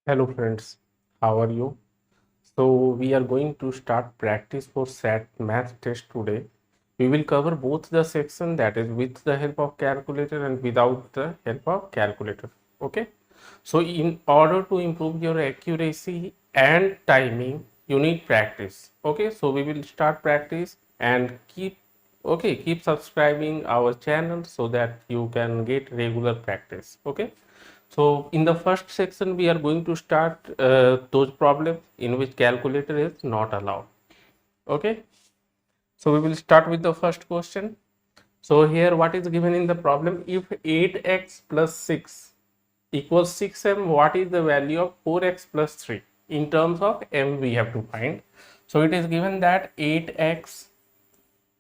Hello friends, how are you? So we are going to start practice for SAT math test today. We will cover both the section, that is with the help of calculator and without the help of calculator. Okay. So in order to improve your accuracy and timing, you need practice. Okay. So we will start practice and keep subscribing our channel so that you can get regular practice. Okay. So in the first section, we are going to start those problems in which calculator is not allowed. Okay. So we will start with the first question. So here what is given in the problem? If 8x plus 6 equals 6m, what is the value of 4x plus 3? In terms of m we have to find. So it is given that 8x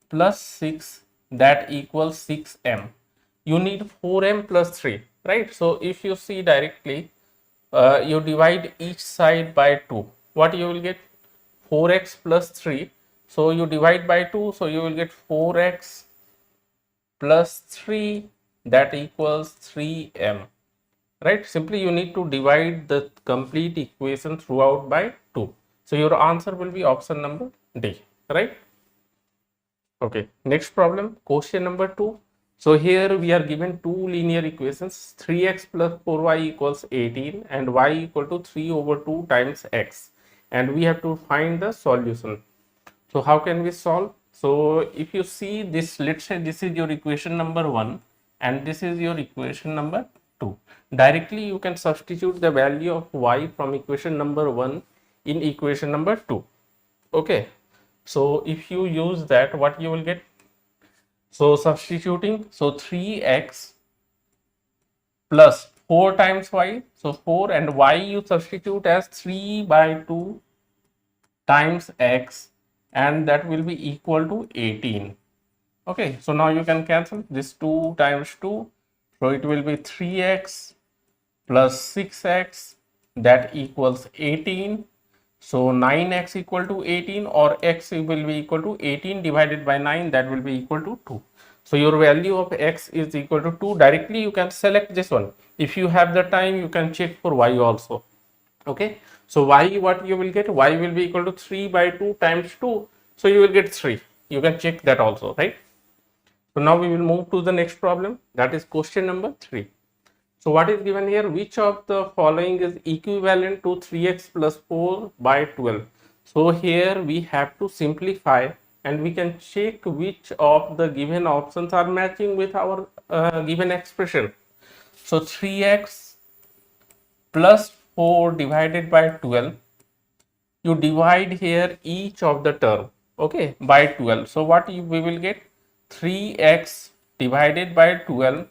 plus 6 that equals 6m. You need 4m plus 3, right? So if you see directly, you divide each side by 2. What you will get? 4x plus 3. So you divide by 2, so you will get 4x plus 3 that equals 3m, right? Simply you need to divide the complete equation throughout by 2. So your answer will be option number D, right? Okay, next problem, question number 2. So here we are given two linear equations, 3x plus 4y equals 18 and y equal to 3 over 2 times x, and we have to find the solution. So how can we solve? So if you see this, let's say this is your equation number 1 and this is your equation number 2. Directly you can substitute the value of y from equation number 1 in equation number 2. Okay. So if you use that, what you will get? So substituting, so 3x plus 4 times y, so 4, and y you substitute as 3 by 2 times x, and that will be equal to 18. Okay, so now you can cancel this 2 times 2, so it will be 3x plus 6x that equals 18. So 9x equal to 18, or x will be equal to 18 divided by 9, that will be equal to 2. So your value of x is equal to 2. Directly you can select this one. If you have the time, you can check for y also. Okay. So y, what you will get? Y will be equal to 3 by 2 times 2. So you will get 3. You can check that also, right? So now we will move to the next problem. That is question number 3. So what is given here? Which of the following is equivalent to 3x plus 4 by 12? So here we have to simplify and we can check which of the given options are matching with our given expression. So 3x plus 4 divided by 12, you divide here each of the term, okay, by 12. So what we will get? 3x divided by 12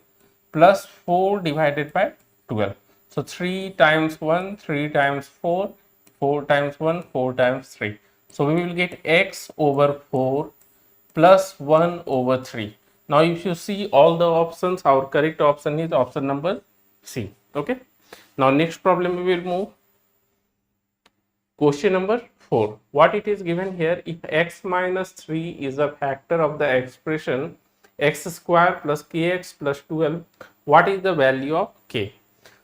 plus 4 divided by 12. So 3 times 1, 3 times 4, 4 times 1, 4 times 3. So we will get x over 4 plus 1 over 3. Now if you see all the options, our correct option is option number C. Okay. Now next problem we will move. Question number 4. What it is given here? If x minus 3 is a factor of the expression x square plus kx plus 12, what is the value of k?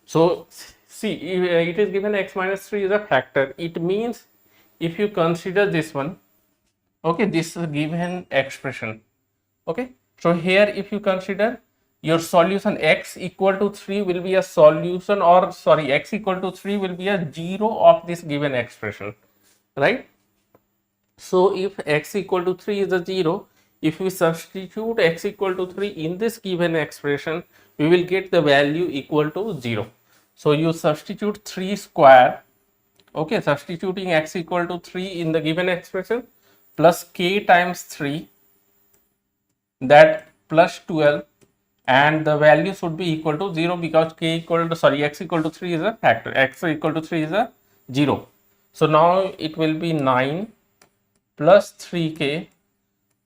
So see, it is given x minus 3 is a factor. It means if you consider this one, okay, this is given expression. Okay, so here if you consider your solution x equal to 3 will be a solution, or sorry, x equal to 3 will be a 0 of this given expression, right? So if x equal to 3 is a 0, if we substitute x equal to 3 in this given expression, we will get the value equal to 0. So you substitute 3 square, okay, substituting x equal to 3 in the given expression plus k times 3, that plus 12, and the value should be equal to 0 because k equal to, sorry, x equal to 3 is a factor, x equal to 3 is a 0. So now it will be 9 plus 3k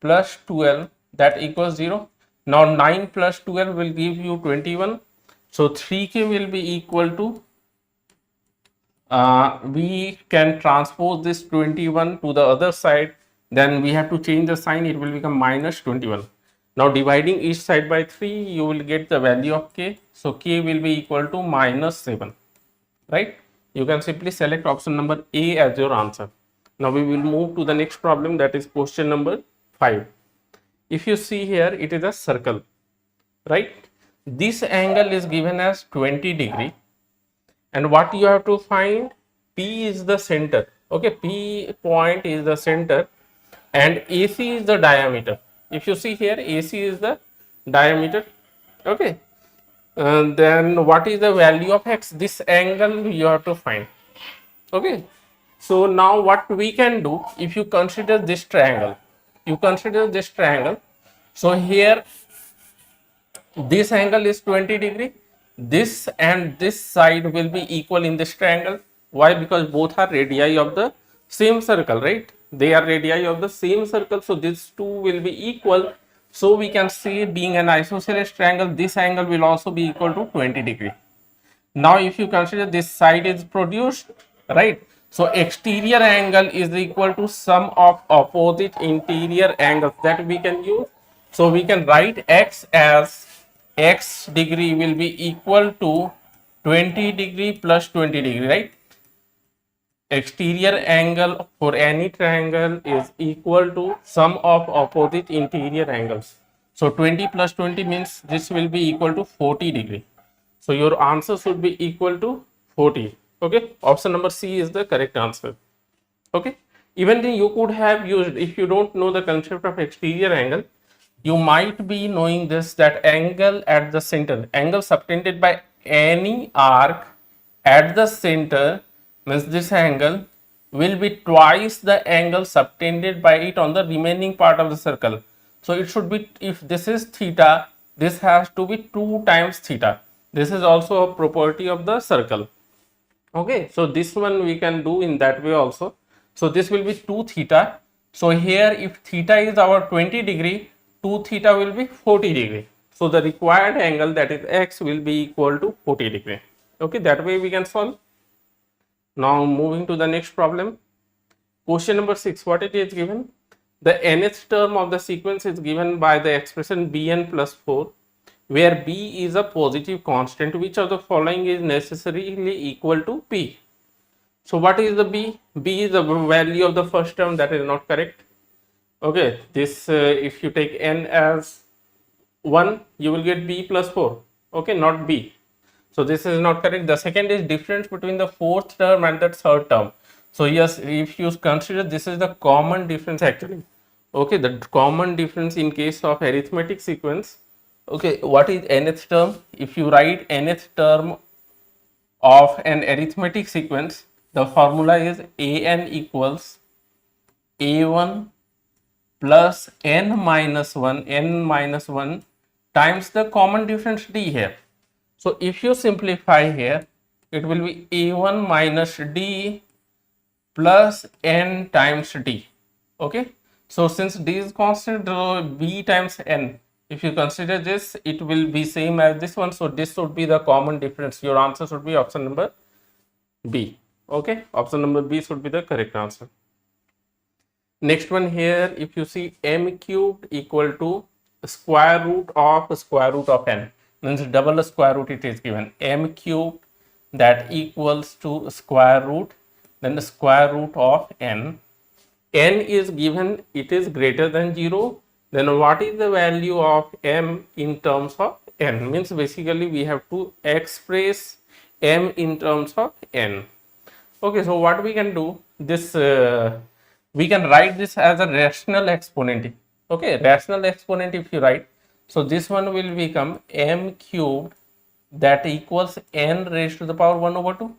plus 12 that equals 0. Now 9 plus 12 will give you 21. So 3k will be equal to, we can transpose this 21 to the other side, then we have to change the sign, it will become minus 21. Now dividing each side by 3, you will get the value of k. So k will be equal to minus 7, right? You can simply select option number A as your answer. Now we will move to the next problem, that is question number 5. If you see here, it is a circle, right? This angle is given as 20 degree, and what you have to find, P is the center. Okay, P point is the center and AC is the diameter. If you see here, AC is the diameter. Okay, then what is the value of X? This angle you have to find. Okay, so now what we can do, if you consider this triangle, so here this angle is 20 degree, this and this side will be equal in this triangle. Why? Because both are radii of the same circle, right? They are radii of the same circle, so these two will be equal. So we can see, being an isosceles triangle, this angle will also be equal to 20 degree. Now if you consider this side is produced, right? So exterior angle is equal to sum of opposite interior angles that we can use. So we can write X as X degree will be equal to 20 degree plus 20 degree, right? Exterior angle for any triangle is equal to sum of opposite interior angles. So 20 plus 20 means this will be equal to 40 degree. So your answer should be equal to 40. Okay, option number C is the correct answer. Okay, even then you could have used, if you don't know the concept of exterior angle, you might be knowing this, that angle at the center, angle subtended by any arc at the center, means this angle will be twice the angle subtended by it on the remaining part of the circle. So it should be, if this is theta, this has to be 2 times theta. This is also a property of the circle. Okay, so this one we can do in that way also. So this will be 2 theta. So here if theta is our 20 degree, 2 theta will be 40 degree. So the required angle, that is X, will be equal to 40 degree. Okay, that way we can solve. Now moving to the next problem. Question number 6, what it is given? The nth term of the sequence is given by the expression bn plus 4, where b is a positive constant. Which of the following is necessarily equal to p? So what is the b? B is the value of the first term, that is not correct. Okay, this if you take n as 1, you will get b plus 4. Okay, not b. So this is not correct. The second is difference between the fourth term and the third term. So yes, if you consider, this is the common difference actually. Okay, the common difference in case of arithmetic sequence. Okay, what is nth term? If you write nth term of an arithmetic sequence, the formula is an equals a1 plus n minus 1 times the common difference d here. So if you simplify here, it will be a1 minus d plus n times d. Okay, so since d is constant, b times n, if you consider this, it will be same as this one. So this should be the common difference. Your answer should be option number B. Okay, option number B should be the correct answer. Next one here, if you see m cubed equal to square root of n, means double square root it is given. M cubed, that equals to square root, then the square root of n. N is given, it is greater than 0. Then what is the value of m in terms of n? Means basically we have to express m in terms of n. Okay, so what we can do, this we can write this as a rational exponent. Okay, rational exponent if you write, so this one will become m cubed, that equals n raised to the power 1 over 2.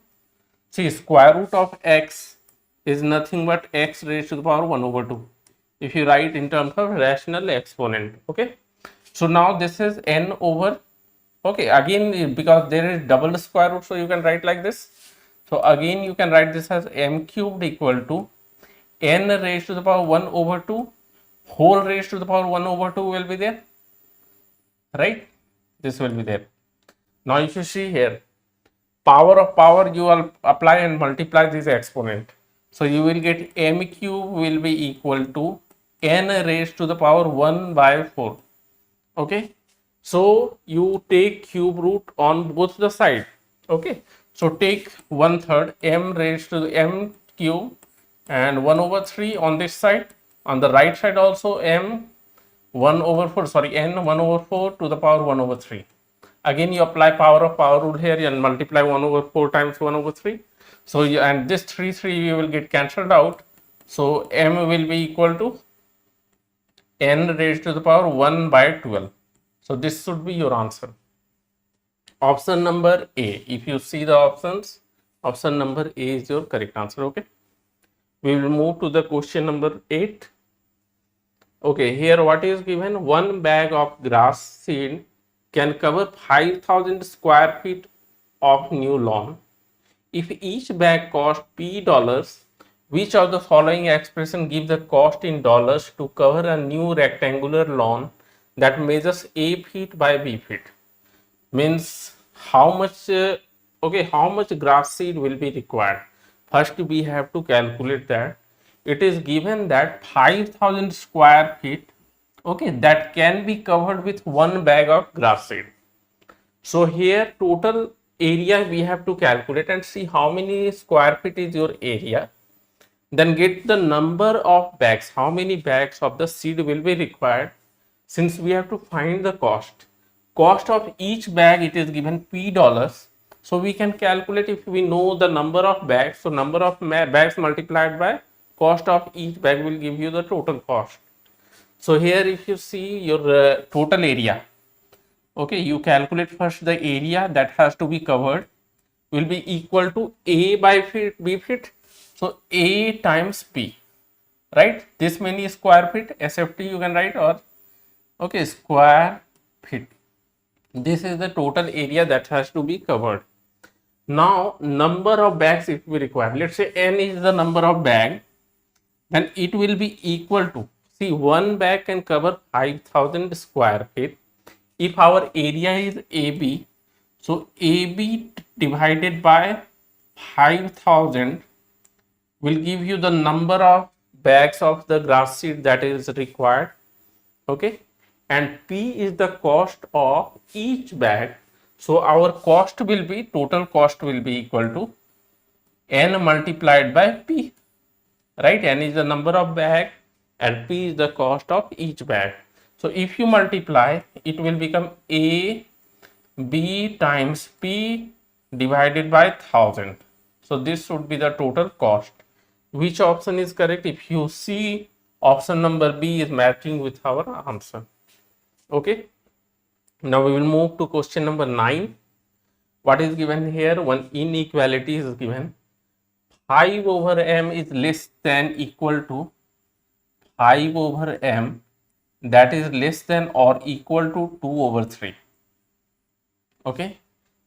See, square root of x is nothing but x raised to the power 1 over 2. If you write in terms of rational exponent. Okay, so now this is n over, okay, again because there is double square root, so you can write like this. So again you can write this as m cubed equal to n raised to the power 1 over 2 whole raised to the power 1 over 2 will be there, right? This will be there. Now if you see here, power of power, you will apply and multiply this exponent. So you will get m cube will be equal to n raised to the power 1 by 4. Okay, so you take cube root on both the side. Okay, So take 1/3 m raised to the m cube and 1 over 3 on this side. On the right side also m 1 over 4, sorry, n 1 over 4 to the power 1 over 3. Again you apply power of power rule here and multiply 1 over 4 times 1 over 3. So you, and this 3 you will get cancelled out. So m will be equal to n raised to the power 1 by 12. So this should be your answer. Option number A. If you see the options, option number A is your correct answer. Okay. We will move to the question number 8. Okay, here what is given? One bag of grass seed can cover 5,000 square feet of new lawn. If each bag costs P dollars, which of the following expression give the cost in dollars to cover a new rectangular lawn that measures A feet by B feet? Means how much, how much grass seed will be required? First we have to calculate that. It is given that 5,000 square feet, okay, that can be covered with one bag of grass seed. So here total area we have to calculate and see how many square feet is your area. Then get the number of bags, how many bags of the seed will be required. Since we have to find the cost of each bag, it is given P dollars. So we can calculate if we know the number of bags. So number of bags multiplied by cost of each bag will give you the total cost. So here if you see your total area, okay, you calculate first the area that has to be covered will be equal to A by feet, B feet. So A times P, right? This many square feet, SFT you can write, or okay, square feet. This is the total area that has to be covered. Now number of bags if we require, let's say n is the number of bag, then it will be equal to, see, one bag can cover 5,000 square feet. If our area is AB, so AB divided by 5,000 will give you the number of bags of the grass seed that is required, okay, and P is the cost of each bag. So our cost will be, total cost will be equal to n multiplied by P, right? N is the number of bag and P is the cost of each bag. So if you multiply, it will become A B times P divided by 1,000. So this should be the total cost. Which option is correct? If you see, option number B is matching with our answer. Okay. Now we will move to question number 9. What is given here? One inequality is given. 5 over m is less than equal to 5 over m, that is less than or equal to 2 over 3. Okay.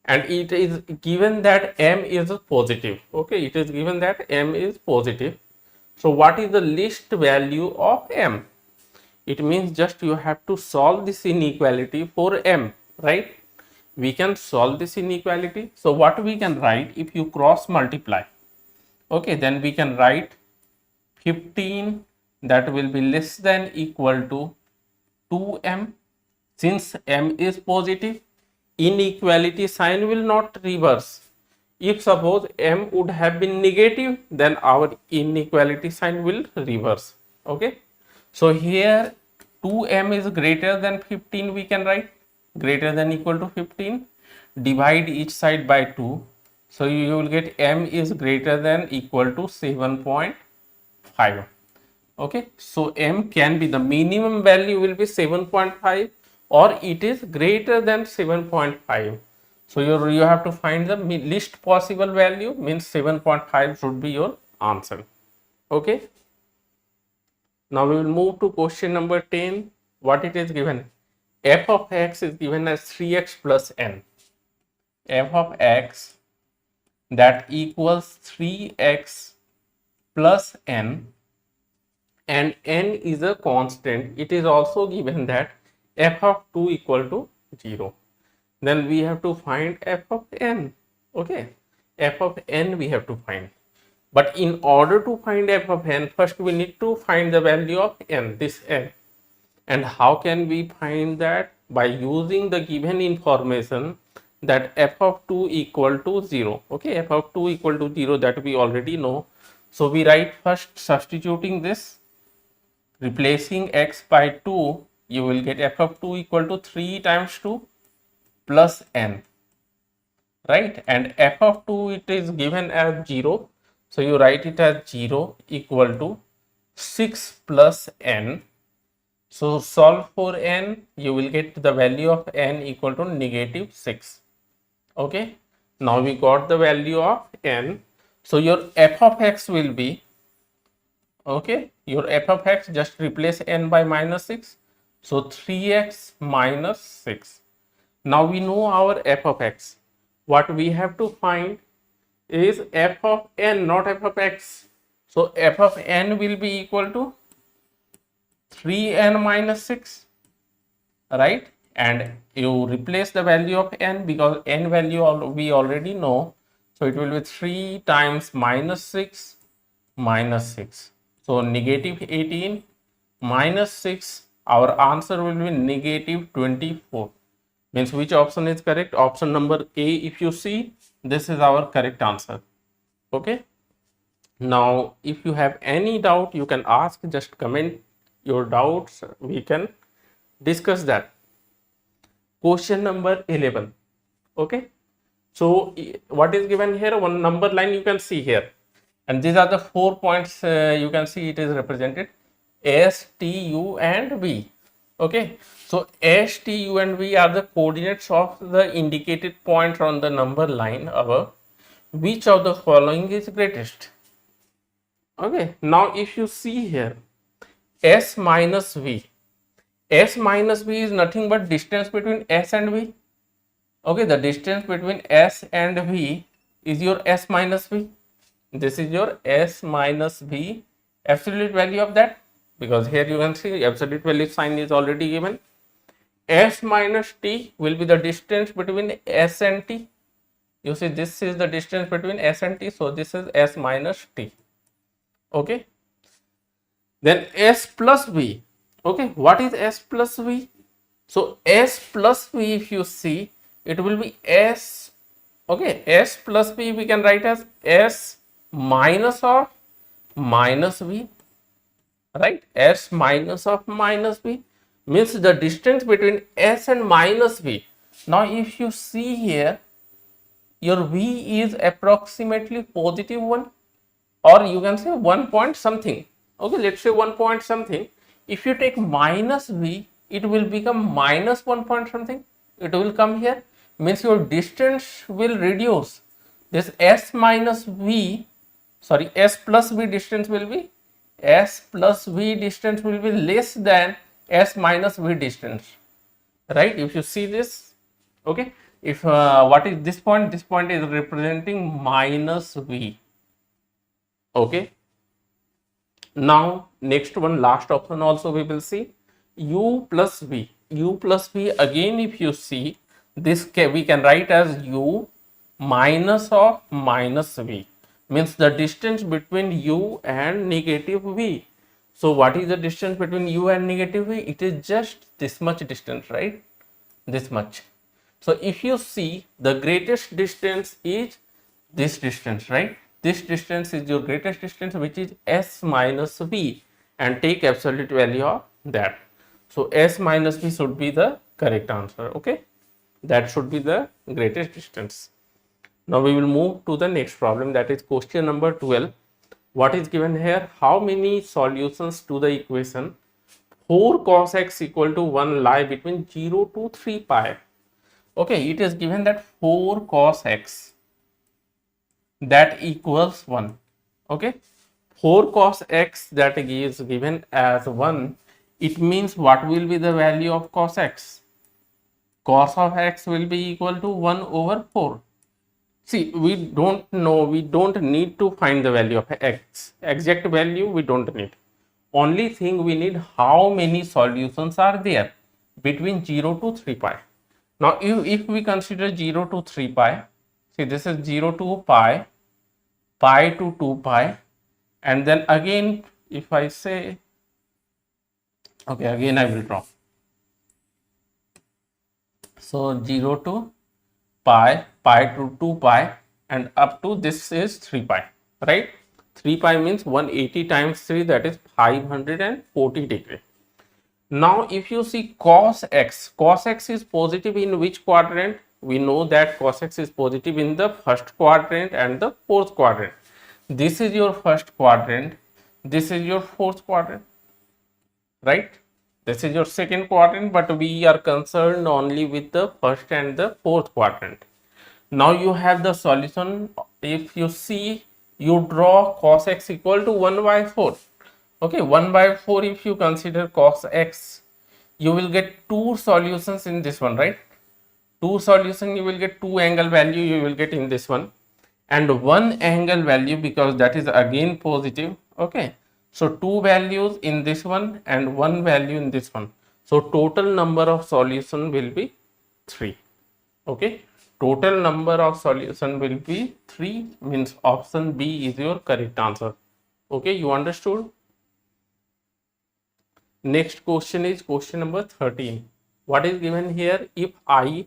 And it is given that m is positive. Okay. It is given that m is positive. So what is the least value of m? It means just you have to solve this inequality for m, right? We can solve this inequality. So what we can write, if you cross multiply, okay, then we can write 15 that will be less than equal to 2m. Since m is positive, inequality sign will not reverse. If suppose m would have been negative, then our inequality sign will reverse. Okay. So here 2m is greater than 15, we can write greater than equal to 15, divide each side by 2. So you will get m is greater than equal to 7.5. Okay. So m can be, the minimum value will be 7.5 or it is greater than 7.5. So you have to find the least possible value, means 7.5 should be your answer. Okay. Now we will move to question number 10. What it is given? F of x is given as 3x plus n. F of x that equals 3x plus n, and n is a constant. It is also given that f of 2 equal to 0. Then we have to find f of n. Okay, f of n we have to find. But in order to find f of n, first we need to find the value of n, this n. And how can we find that? By using the given information that f of 2 equal to 0. Okay, f of 2 equal to 0, that we already know. So we write first substituting this, replacing x by 2, you will get f of 2 equal to 3 times 2 plus n, right? And f of 2 it is given as 0, so you write it as 0 equal to 6 plus n. So solve for n, you will get the value of n equal to negative 6. Okay, now we got the value of n. So your f of x will be, okay, your f of x, just replace n by minus 6. So 3x minus 6. Now we know our f of x. What we have to find is f of n, not f of x. So f of n will be equal to 3n minus 6, right? And you replace the value of n, because n value we already know. So it will be 3 times minus 6 minus 6. So negative 18 minus 6, our answer will be negative 24. Means which option is correct? Option number A, if you see, this is our correct answer. Okay. Now, if you have any doubt, you can ask, just comment your doubts, we can discuss that. Question number 11. Okay. So, what is given here? One number line you can see here. And these are the 4 points, you can see it is represented S, T, U and V. Okay, so S, T, U and V are the coordinates of the indicated points on the number line above. Which of the following is greatest? Okay, now if you see here, S minus V. S minus V is nothing but distance between S and V. Okay, the distance between S and V is your S minus V. This is your S minus V, absolute value of that, because here you can see absolute value sign is already given. S minus T will be the distance between S and T. You see this is the distance between S and T, so this is S minus T. Okay. Then S plus V. Okay, what is S plus V? So S plus V, if you see, it will be S. Okay, S plus V we can write as S minus of minus V, right? S minus of minus V means the distance between S and minus V. Now if you see here, your V is approximately positive 1, or you can say 1 point something. Okay, let's say 1 point something. If you take minus V, it will become minus 1 point something. It will come here, means your distance will reduce. This S minus V, sorry, S plus V distance will be, S plus V distance will be less than S minus V distance, right? If you see this, okay, if what is this point? This point is representing minus V. Okay. Now next one, last option also we will see, U plus V. U plus V, again if you see this, we can write as U minus of minus V, means the distance between U and negative V. So what is the distance between U and negative V? It is just this much distance, right? This much. So if you see, the greatest distance is this distance, right? This distance is your greatest distance, which is S minus V, and take absolute value of that. So S minus V should be the correct answer. Okay, that should be the greatest distance. Now we will move to the next problem, that is question number 12. What is given here? How many solutions to the equation 4 cos x equal to 1 lie between 0 to 3 pi? Okay, it is given that 4 cos x that equals 1. Okay, 4 cos x that is given as 1, it means what will be the value of cos x? Cos of x will be equal to 1 over 4. See, we don't know, we don't need to find the value of x. Exact value we don't need. Only thing we need, how many solutions are there between 0 to 3 pi. Now, if we consider 0 to 3 pi, see this is 0 to pi, pi to 2 pi, and then again if I say, okay, again I will draw. So 0 to pi to 2 pi, and up to this is 3 pi, right? 3 pi means 180 times 3, that is 540 degree. Now if you see cos x is positive in which quadrant? We know that cos x is positive in the first quadrant and the fourth quadrant. This is your first quadrant, this is your fourth quadrant, right? This is your second quadrant, but we are concerned only with the first and the fourth quadrant. Now you have the solution. If you see, you draw cos x equal to 1 by 4. Okay, 1 by 4, if you consider cos x, you will get two solutions in this one, right? Two solution, you will get two angle value you will get in this one, and one angle value, because that is again positive. Okay, so two values in this one and one value in this one, so total number of solution will be 3. Okay, total number of solution will be 3, means option B is your correct answer. Okay, you understood? Next question is question number 13. What is given here? If I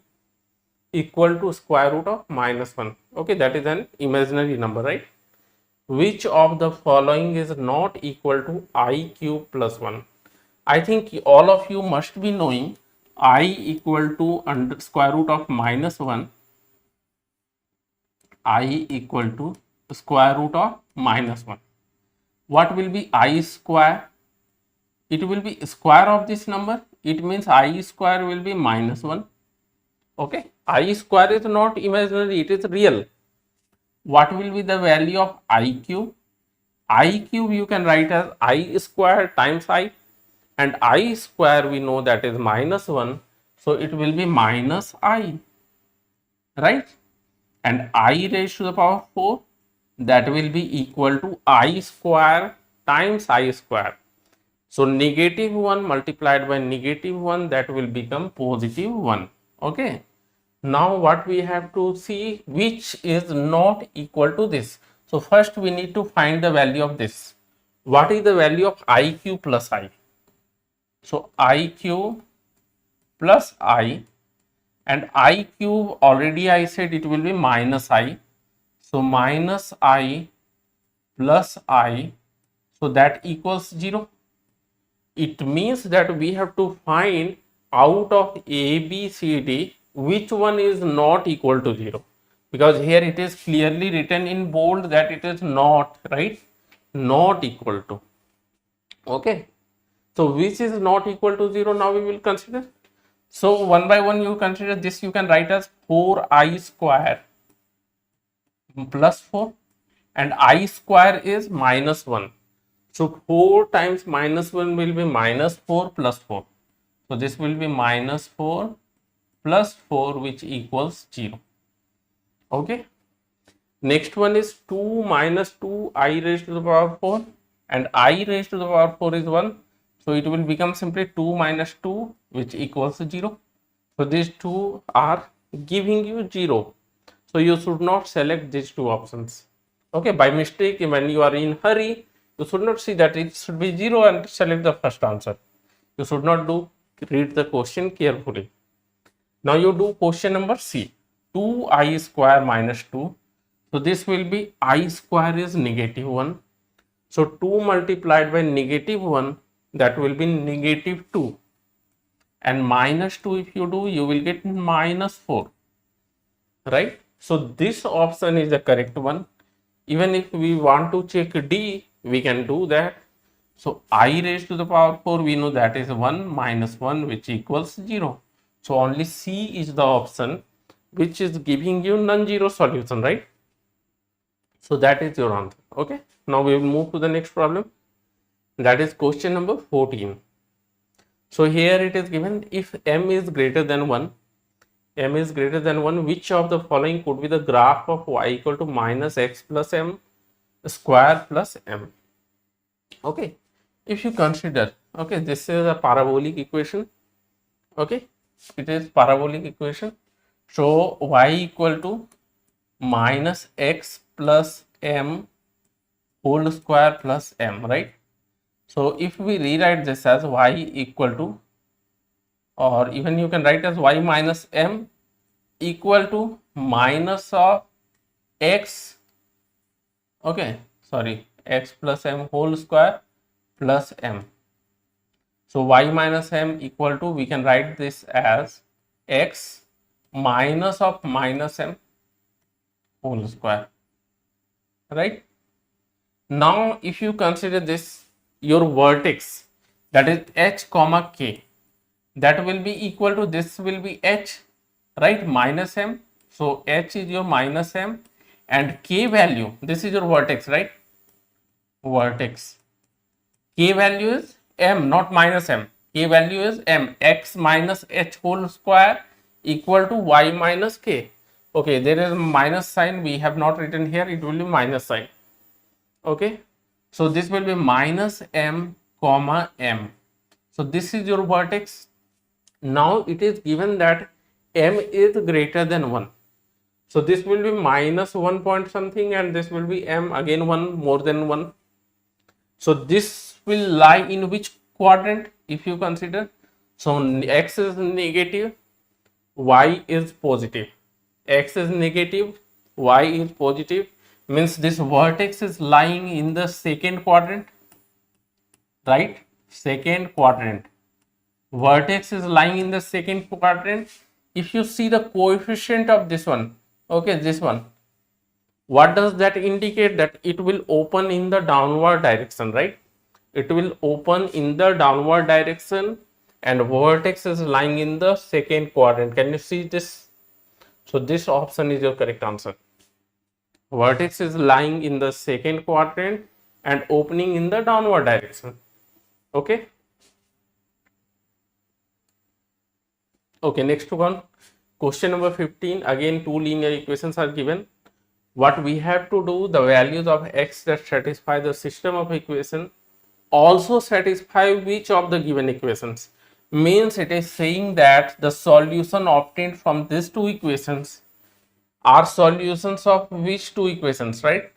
equal to square root of -1. Okay, that is an imaginary number, right? Which of the following is not equal to I cube plus 1? I think all of you must be knowing I equal to under square root of -1. I equal to square root of -1. What will be I square? It will be square of this number. It means I square will be -1. Okay, I square is not imaginary, it is real. What will be the value of I cube? I cube you can write as I square times I, and I square we know that is -1, so it will be minus I, right? And I raised to the power 4, that will be equal to I square times I square. So negative 1 multiplied by negative 1, that will become positive 1. Okay. Now what we have to see, which is not equal to this. So first we need to find the value of this. What is the value of I cube plus I? So I cube plus I, and I cube already I said it will be minus I. So minus I plus I, so that equals 0. It means that we have to find out of A, B, C, D, which one is not equal to 0, because here it is clearly written in bold that it is not, right? Not equal to. Okay, so which is not equal to 0 now we will consider. So one by one you consider this. You can write as 4I square plus 4, and I square is -1. So 4 times -1 will be -4 plus 4. So this will be -4 plus 4, which equals 0. Okay. Next one is 2 minus 2 I raised to the power 4, and I raised to the power 4 is 1. So it will become simply 2 minus 2, which equals 0. So these two are giving you 0. So you should not select these two options. Okay, by mistake, when you are in hurry, you should not see that it should be 0 and select the first answer. You should not do, read the question carefully. Now you do question number C, 2I square minus 2. So this will be I square is -1. So 2 multiplied by -1, that will be -2. And -2 if you do, you will get -4, right? So this option is the correct one. Even if we want to check D, we can do that. So I raised to the power 4, we know that is 1 minus 1, which equals 0. So only C is the option which is giving you non-zero solution, right? So that is your answer. Okay. Now we will move to the next problem. That is question number 14. So here it is given, if m is greater than 1, m is greater than 1, which of the following could be the graph of y equal to -x plus m square plus m? Okay. If you consider, okay, this is a parabolic equation. Okay, it is parabolic equation. So y equal to -x plus m whole square plus m, right? So if we rewrite this as y equal to, or even you can write as y minus m equal to minus of x, okay, sorry, x plus m whole square plus m. So y minus m equal to, we can write this as x minus of minus m whole square, right? Now if you consider this, your vertex, that is h comma k, that will be equal to, this will be h, right, minus m. So h is your minus m, and k value, this is your vertex, right, vertex, k value is m, not minus m, k value is m, x minus h whole square equal to y minus k. Okay, there is a minus sign we have not written here, it will be minus sign. Okay, so this will be minus m comma m. So this is your vertex. Now it is given that m is greater than 1. So this will be minus 1 point something, and this will be m again 1 more than 1. So this will lie in which quadrant if you consider? So x is negative, y is positive. X is negative, y is positive, means this vertex is lying in the second quadrant, right? Second quadrant. Vertex is lying in the second quadrant. If you see the coefficient of this one, okay, this one, what does that indicate? That it will open in the downward direction, right? It will open in the downward direction, and vertex is lying in the second quadrant. Can you see this? So this option is your correct answer. Vertex is lying in the second quadrant and opening in the downward direction. Okay. Okay, next one. Question number 15. Again, two linear equations are given. What we have to do, the values of x that satisfy the system of equation also satisfy which of the given equations. Means it is saying that the solution obtained from these two equations are solutions of which two equations, right?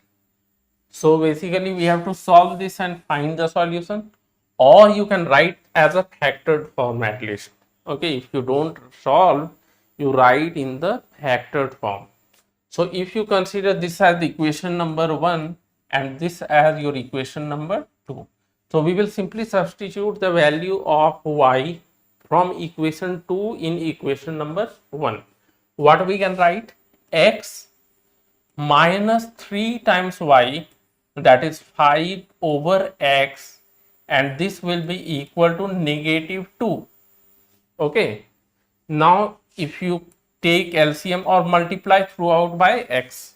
So basically we have to solve this and find the solution, or you can write as a factored form at least. Okay, if you don't solve, you write in the factored form. So if you consider this as the equation number 1 and this as your equation number 2, so we will simply substitute the value of y from equation 2 in equation number 1. What we can write? X minus 3 times y, that is 5 over x, and this will be equal to negative 2. Okay, now if you take LCM or multiply throughout by x,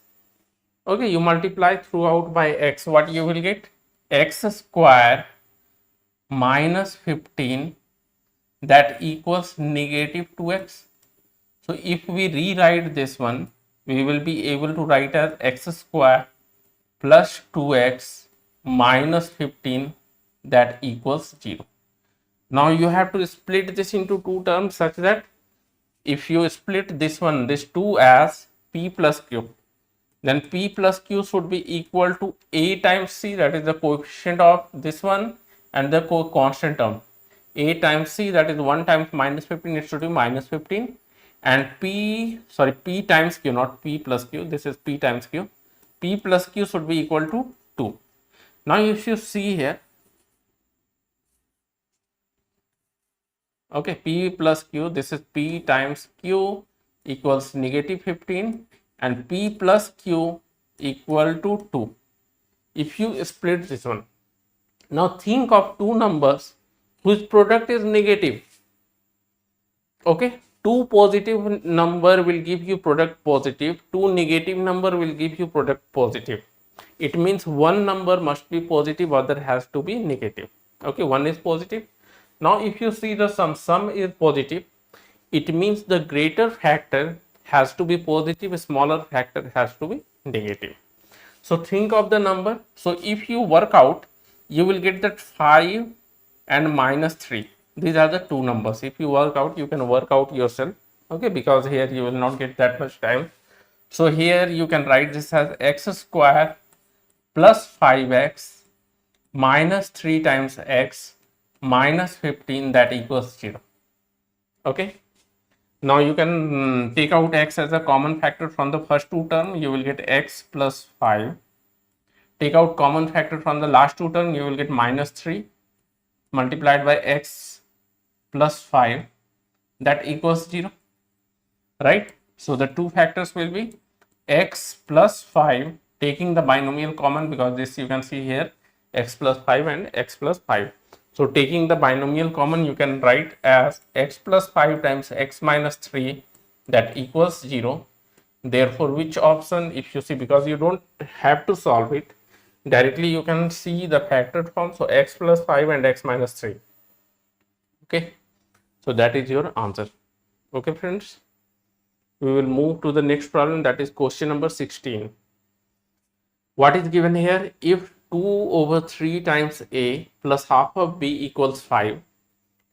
okay, you multiply throughout by x, what you will get? X square minus 15, that equals negative 2x. So if we rewrite this one, we will be able to write as x square plus 2x minus 15, that equals 0. Now you have to split this into two terms such that if you split this one, this 2 as p plus q, then p plus q should be equal to a times c, that is the coefficient of this one, and the constant term a times c, that is 1 times minus 15, it should be minus 15, and p times q, not p plus q, this is p times q, p plus q should be equal to 2. Now if you see here, okay, p plus q, this is p times q equals negative 15, and p plus q equal to 2. If you split this one, now think of two numbers whose product is negative. Okay, two positive number will give you product positive, two negative number will give you product positive. It means one number must be positive, other has to be negative. Okay, one is positive. Now if you see the sum is positive, it means the greater factor has to be positive, smaller factor has to be negative. So think of the number. So if you work out, you will get that 5 and minus 3. These are the two numbers. If you work out, you can work out yourself. Okay, because here you will not get that much time. So here you can write this as x square plus 5x minus 3 times x minus 15, that equals 0. Okay. Now you can take out x as a common factor from the first two term, you will get x plus 5. Take out common factor from the last two term, you will get minus 3 multiplied by x plus 5, that equals 0, right? So the two factors will be x plus 5, taking the binomial common, because this you can see here x plus 5 and x plus 5. So taking the binomial common, you can write as x plus 5 times x minus 3, that equals 0. Therefore, which option, if you see, because you don't have to solve it directly, you can see the factored form. So x plus 5 and x minus 3. Okay, so that is your answer. Okay friends, we will move to the next problem, that is question number 16. What is given here? If 2 over 3 times a plus half of b equals 5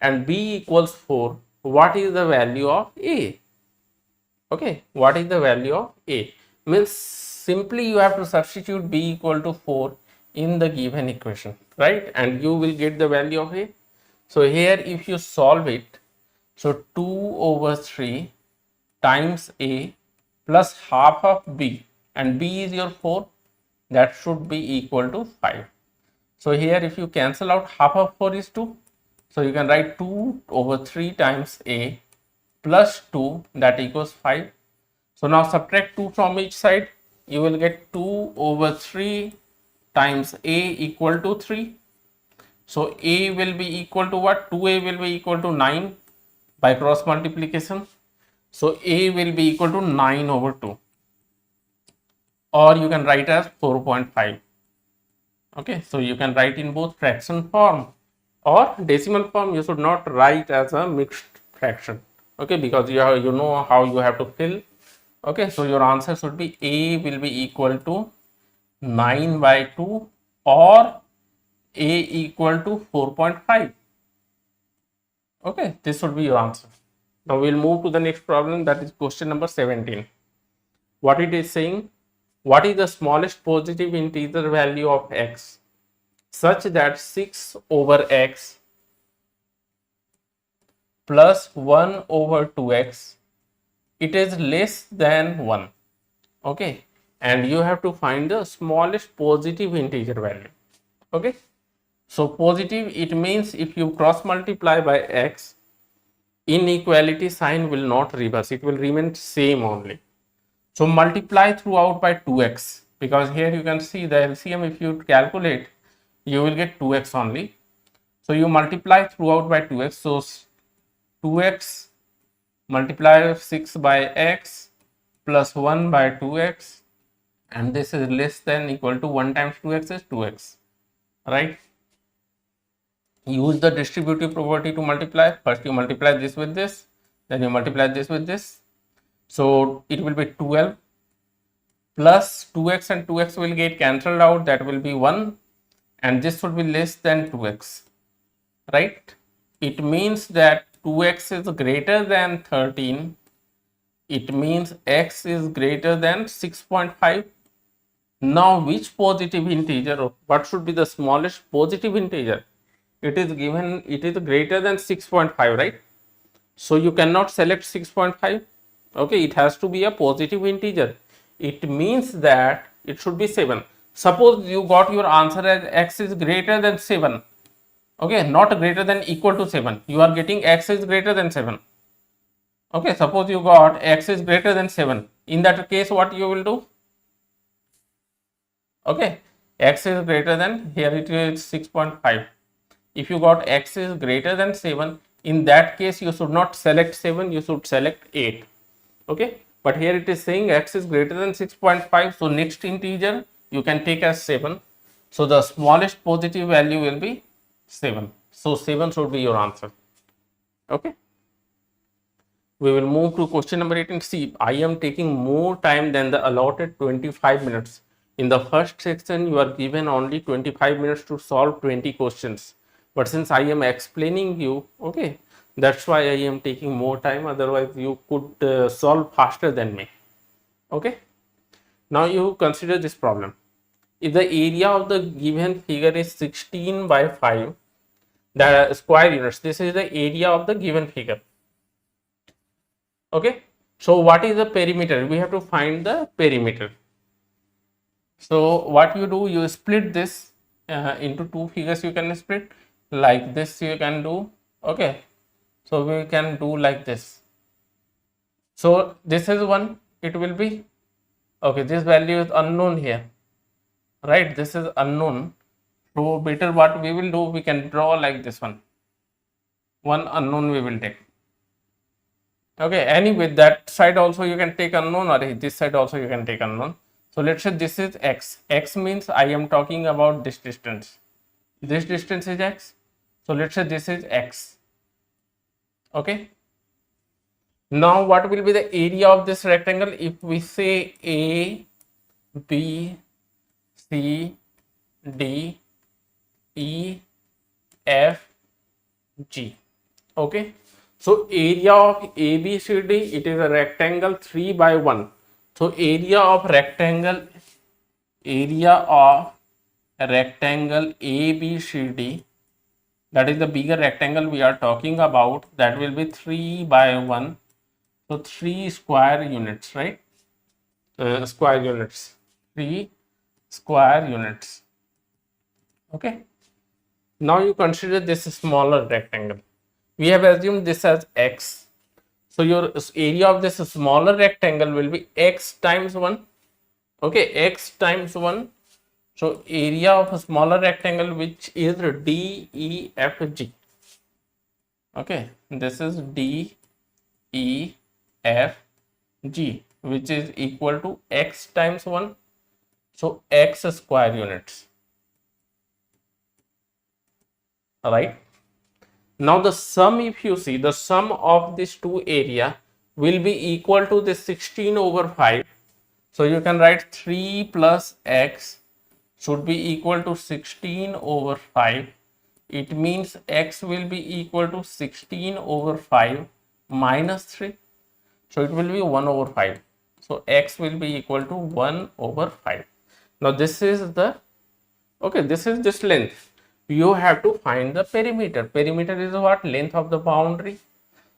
and b equals 4, what is the value of a? Okay, what is the value of a? Means simply you have to substitute b equal to 4 in the given equation, right? And you will get the value of a. So here if you solve it, so 2 over 3 times a plus half of b, and b is your 4, that should be equal to 5. So here if you cancel out, half of 4 is 2. So you can write 2 over 3 times a plus 2, that equals 5. So now subtract 2 from each side, you will get 2 over 3 times a equal to 3. So a will be equal to what? 2a will be equal to 9 by cross multiplication. So a will be equal to 9 over 2, or you can write as 4.5. Okay, so you can write in both fraction form or decimal form. You should not write as a mixed fraction. Okay, because you know how you have to fill. Okay, so your answer should be a will be equal to 9 by 2 or a equal to 4.5. Okay, this should be your answer. Now we'll move to the next problem, that is question number 17. What it is saying, what is the smallest positive integer value of x such that 6 over x plus 1 over 2x, it is less than 1. Okay, and you have to find the smallest positive integer value. Okay, so positive, it means if you cross multiply by x, inequality sign will not reverse, it will remain same only. So multiply throughout by 2x, because here you can see the LCM, if you calculate, you will get 2x only. So you multiply throughout by 2x, so 2x multiply 6 by x plus 1 by 2x, and this is less than equal to 1 times 2x is 2x, right? Use the distributive property to multiply. First you multiply this with this, then you multiply this with this. So it will be 12 plus 2x and 2x will get cancelled out, that will be 1, and this would be less than 2x, right? It means that 2x is greater than 13. It means x is greater than 6.5. Now which positive integer, or what should be the smallest positive integer? It is given, it is greater than 6.5, right? So you cannot select 6.5. Okay, it has to be a positive integer. It means that it should be 7. Suppose you got your answer as x is greater than 7. Okay, not greater than equal to 7. You are getting x is greater than 7. Okay, suppose you got x is greater than 7. In that case, what you will do? Okay, x is greater than, here it is 6.5. If you got x is greater than 7, in that case you should not select 7, you should select 8. Okay, but here it is saying x is greater than 6.5, so next integer you can take as 7. So the smallest positive value will be 7. So 7 should be your answer. Okay, we will move to question number 18. See, I am taking more time than the allotted 25 minutes. In the first section you are given only 25 minutes to solve 20 questions. But since I am explaining you, okay, that's why I am taking more time. Otherwise you could solve faster than me. Okay, now you consider this problem. If the area of the given figure is 16 by 5, the square units, this is the area of the given figure. Okay, so what is the perimeter? We have to find the perimeter. So what you do, you split this into two figures. You can split like this, you can do. Okay, so we can do like this. So this is one, it will be okay, this value is unknown here, right? This is unknown. So better what we will do, we can draw like this one unknown we will take. Okay, anyway, that side also you can take unknown, or this side also you can take unknown. So let's say this is x. X means I am talking about this distance. This distance is x. So let's say this is x. Okay. Now what will be the area of this rectangle? If we say A, B, C, D, E, F, G. Okay. So area of ABCD, it is a rectangle 3 by 1. So area of rectangle ABCD, that is the bigger rectangle we are talking about, that will be 3 by 1. So 3 square units, right? Square units, 3 square units. Okay. Now you consider this smaller rectangle. We have assumed this as x. So your area of this smaller rectangle will be x times 1. Okay, x times 1. So area of a smaller rectangle, which is DEFG. Okay, this is DEFG, which is equal to x times 1. So x square units. Alright. Now the sum, if you see, the sum of these two area will be equal to this 16 over 5. So you can write 3 plus x should be equal to 16 over 5. It means x will be equal to 16 over 5 minus 3. So it will be 1 over 5. So x will be equal to 1 over 5. Now this is the, okay, this is this length. You have to find the perimeter. Perimeter is what? Length of the boundary.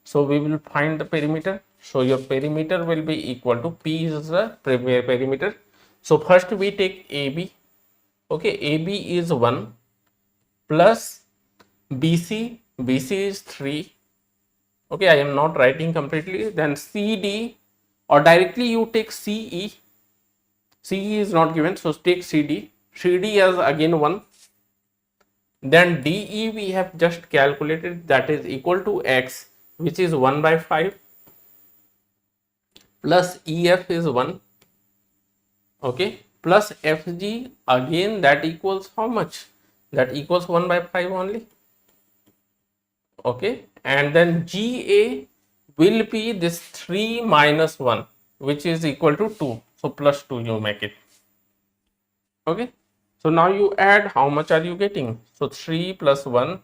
So we will find the perimeter. So your perimeter will be equal to, P is the perimeter. So first we take AB. Okay, AB is 1 plus BC. BC is 3. Okay, I am not writing completely. Then CD, or directly you take CE. CE is not given, so take CD. CD as again 1. Then DE we have just calculated, that is equal to x, which is 1 by 5, plus EF is 1. Okay, plus FG again, that equals how much? That equals 1 by 5 only. Okay, and then GA will be this 3 minus 1, which is equal to 2. So plus 2 you make it. Okay. So now you add, how much are you getting? So 3 plus 1,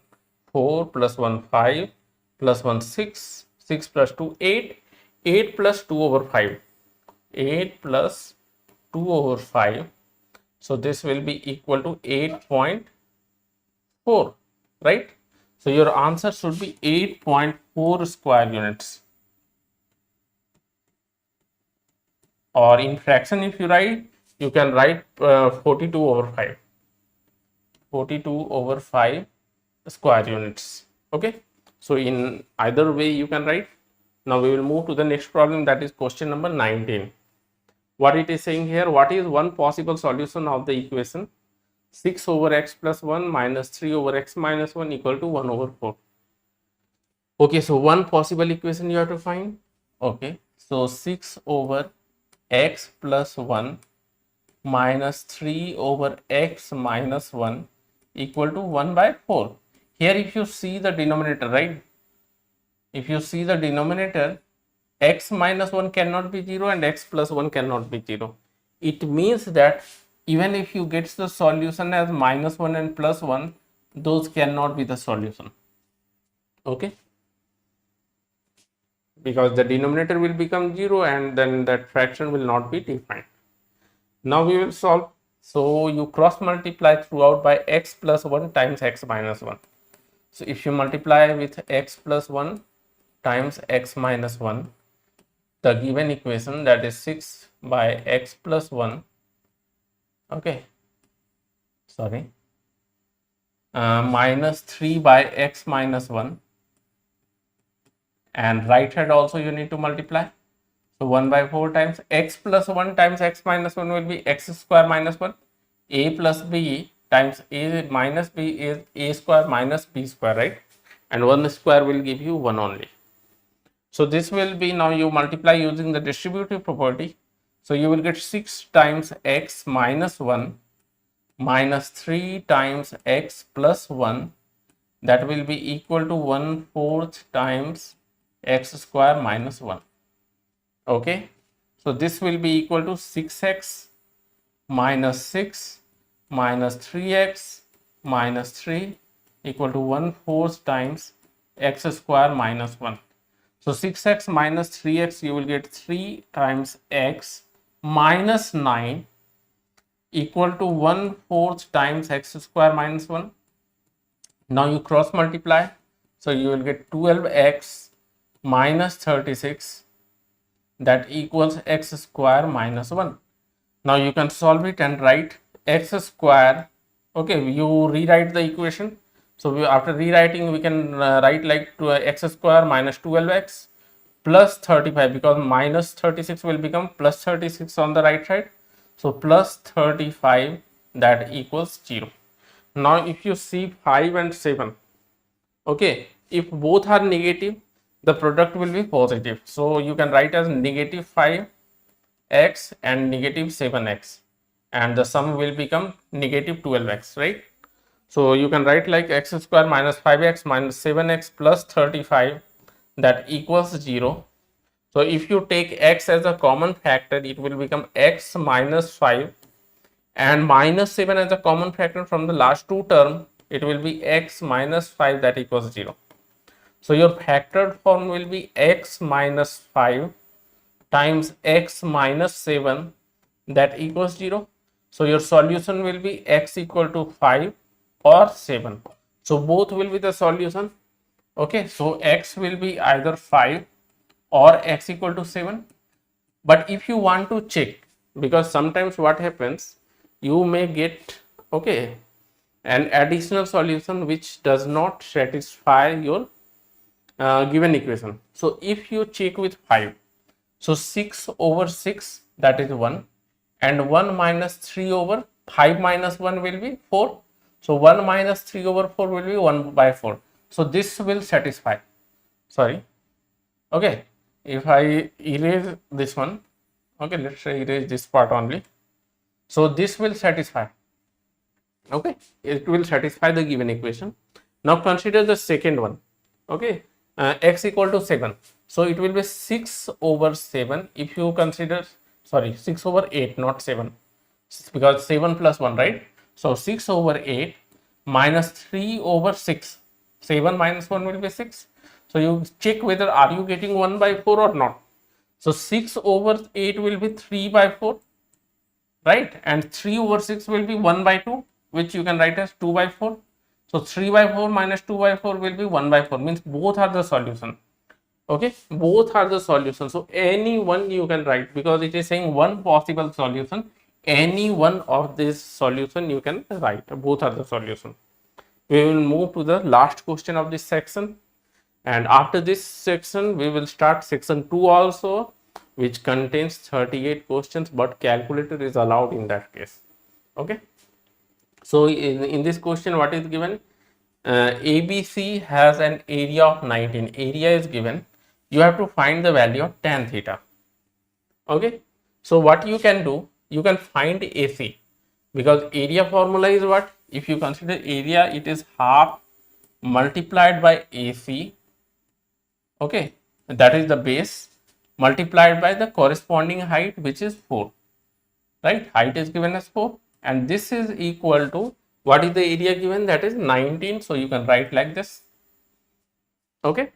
4 plus 1, 5 plus 1, 6, 6 plus 2, 8, 8 plus 2 over 5, 8 plus 2 over 5. So this will be equal to 8.4, right? So your answer should be 8.4 square units. Or in fraction, if you write, you can write 42 over 5. 42 over 5 square units. Okay. So in either way you can write. Now we will move to the next problem, that is question number 19. What it is saying here, what is one possible solution of the equation 6 over x plus 1 minus 3 over x minus 1 equal to 1 over 4. Okay, so one possible equation you have to find. Okay, so 6 over x plus 1 minus 3 over x minus 1 equal to 1 by 4. Here if you see the denominator, right? If you see the denominator, x minus 1 cannot be 0 and x plus 1 cannot be 0. It means that even if you get the solution as minus 1 and plus 1, those cannot be the solution. Okay, because the denominator will become 0 and then that fraction will not be defined. Now we will solve. So you cross multiply throughout by x plus 1 times x minus 1. So if you multiply with x plus 1 times x minus 1, the given equation, that is 6 by x plus 1, okay, sorry, minus 3 by x minus 1, and right hand also you need to multiply. So 1 by 4 times x plus 1 times x minus 1 will be x square minus 1. A plus b times a minus b is a square minus b square, right? And 1 square will give you 1 only. So this will be, now you multiply using the distributive property. So you will get 6 times x minus 1 minus 3 times x plus 1, that will be equal to 1/4 times x square minus 1. Okay, so this will be equal to 6x minus 6 minus 3x minus 3 equal to 1/4 times x square minus 1. So 6x minus 3x, you will get 3 times x minus 9 equal to 1/4 times x square minus 1. Now you cross multiply, so you will get 12x minus 36, that equals x square minus 1. Now you can solve it and write x square. Okay, you rewrite the equation. So after rewriting, we can write like x square minus 12x plus 35, because minus 36 will become plus 36 on the right side. So plus 35, that equals 0. Now if you see 5 and 7, okay, if both are negative, the product will be positive. So you can write as negative 5x and negative 7x, and the sum will become negative 12x, right? So you can write like x square minus 5x minus 7x plus 35, that equals 0. So if you take x as a common factor, it will become x minus 5, and minus 7 as a common factor from the last two term, it will be x minus 5, that equals 0. So your factored form will be x minus 5 times x minus 7, that equals 0. So your solution will be x equal to 5 or 7. So both will be the solution. Okay, so x will be either 5 or x equal to 7. But if you want to check, because sometimes what happens, you may get, okay, an additional solution which does not satisfy your given equation. So if you check with 5, so 6 over 6, that is 1, and 1 minus 3 over 5 minus 1 will be 4. So 1 minus 3 over 4 will be 1 by 4. So this will satisfy. Sorry. Okay, if I erase this one, okay, let's say erase this part only. So this will satisfy. Okay, it will satisfy the given equation. Now consider the second one. Okay, x equal to 7. So it will be 6 over 7. If you consider, sorry, 6 over 8, not 7, because 7 plus 1, right? So 6 over 8 minus 3 over 6. 7 minus 1 will be 6. So you check whether are you getting 1 by 4 or not. So 6 over 8 will be 3 by 4, right? And 3 over 6 will be 1 by 2, which you can write as 2 by 4. So 3 by 4 minus 2 by 4 will be 1 by 4, means both are the solution. Okay, both are the solution. So any one you can write, because it is saying one possible solution. Any one of this solution you can write. Both are the solution. We will move to the last question of this section, and after this section we will start section 2 also, which contains 38 questions, but calculator is allowed in that case. Okay, so in this question, what is given? ABC has an area of 19. Area is given. You have to find the value of tan theta. Okay, so what you can do, you can find AC, because area formula is what? If you consider area, it is half multiplied by AC. Okay, that is the base, multiplied by the corresponding height, which is 4, right? Height is given as 4, and this is equal to, what is the area given? That is 19. So you can write like this. Okay,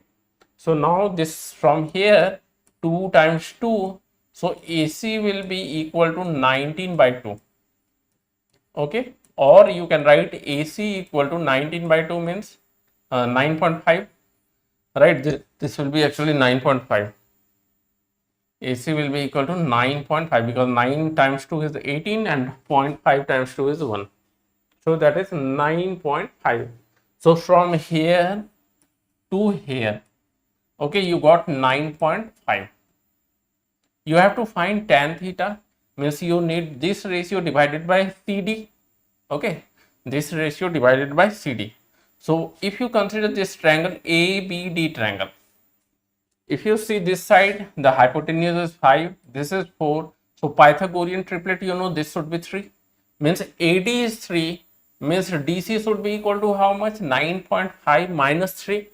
so now this from here, 2 times 2, so AC will be equal to 19 by 2. Okay, or you can write AC equal to 19 by 2 means 9.5, right? This will be actually 9.5. AC will be equal to 9.5 because 9 times 2 is 18 and 0.5 times 2 is 1. So that is 9.5. So from here to here, okay, you got 9.5. You have to find tan theta, means you need this ratio divided by CD. Okay, this ratio divided by CD. So if you consider this triangle ABD triangle, if you see this side, the hypotenuse is 5, this is 4. So Pythagorean triplet, you know, this should be 3. Means AD is 3, means DC should be equal to how much? 9.5 minus 3,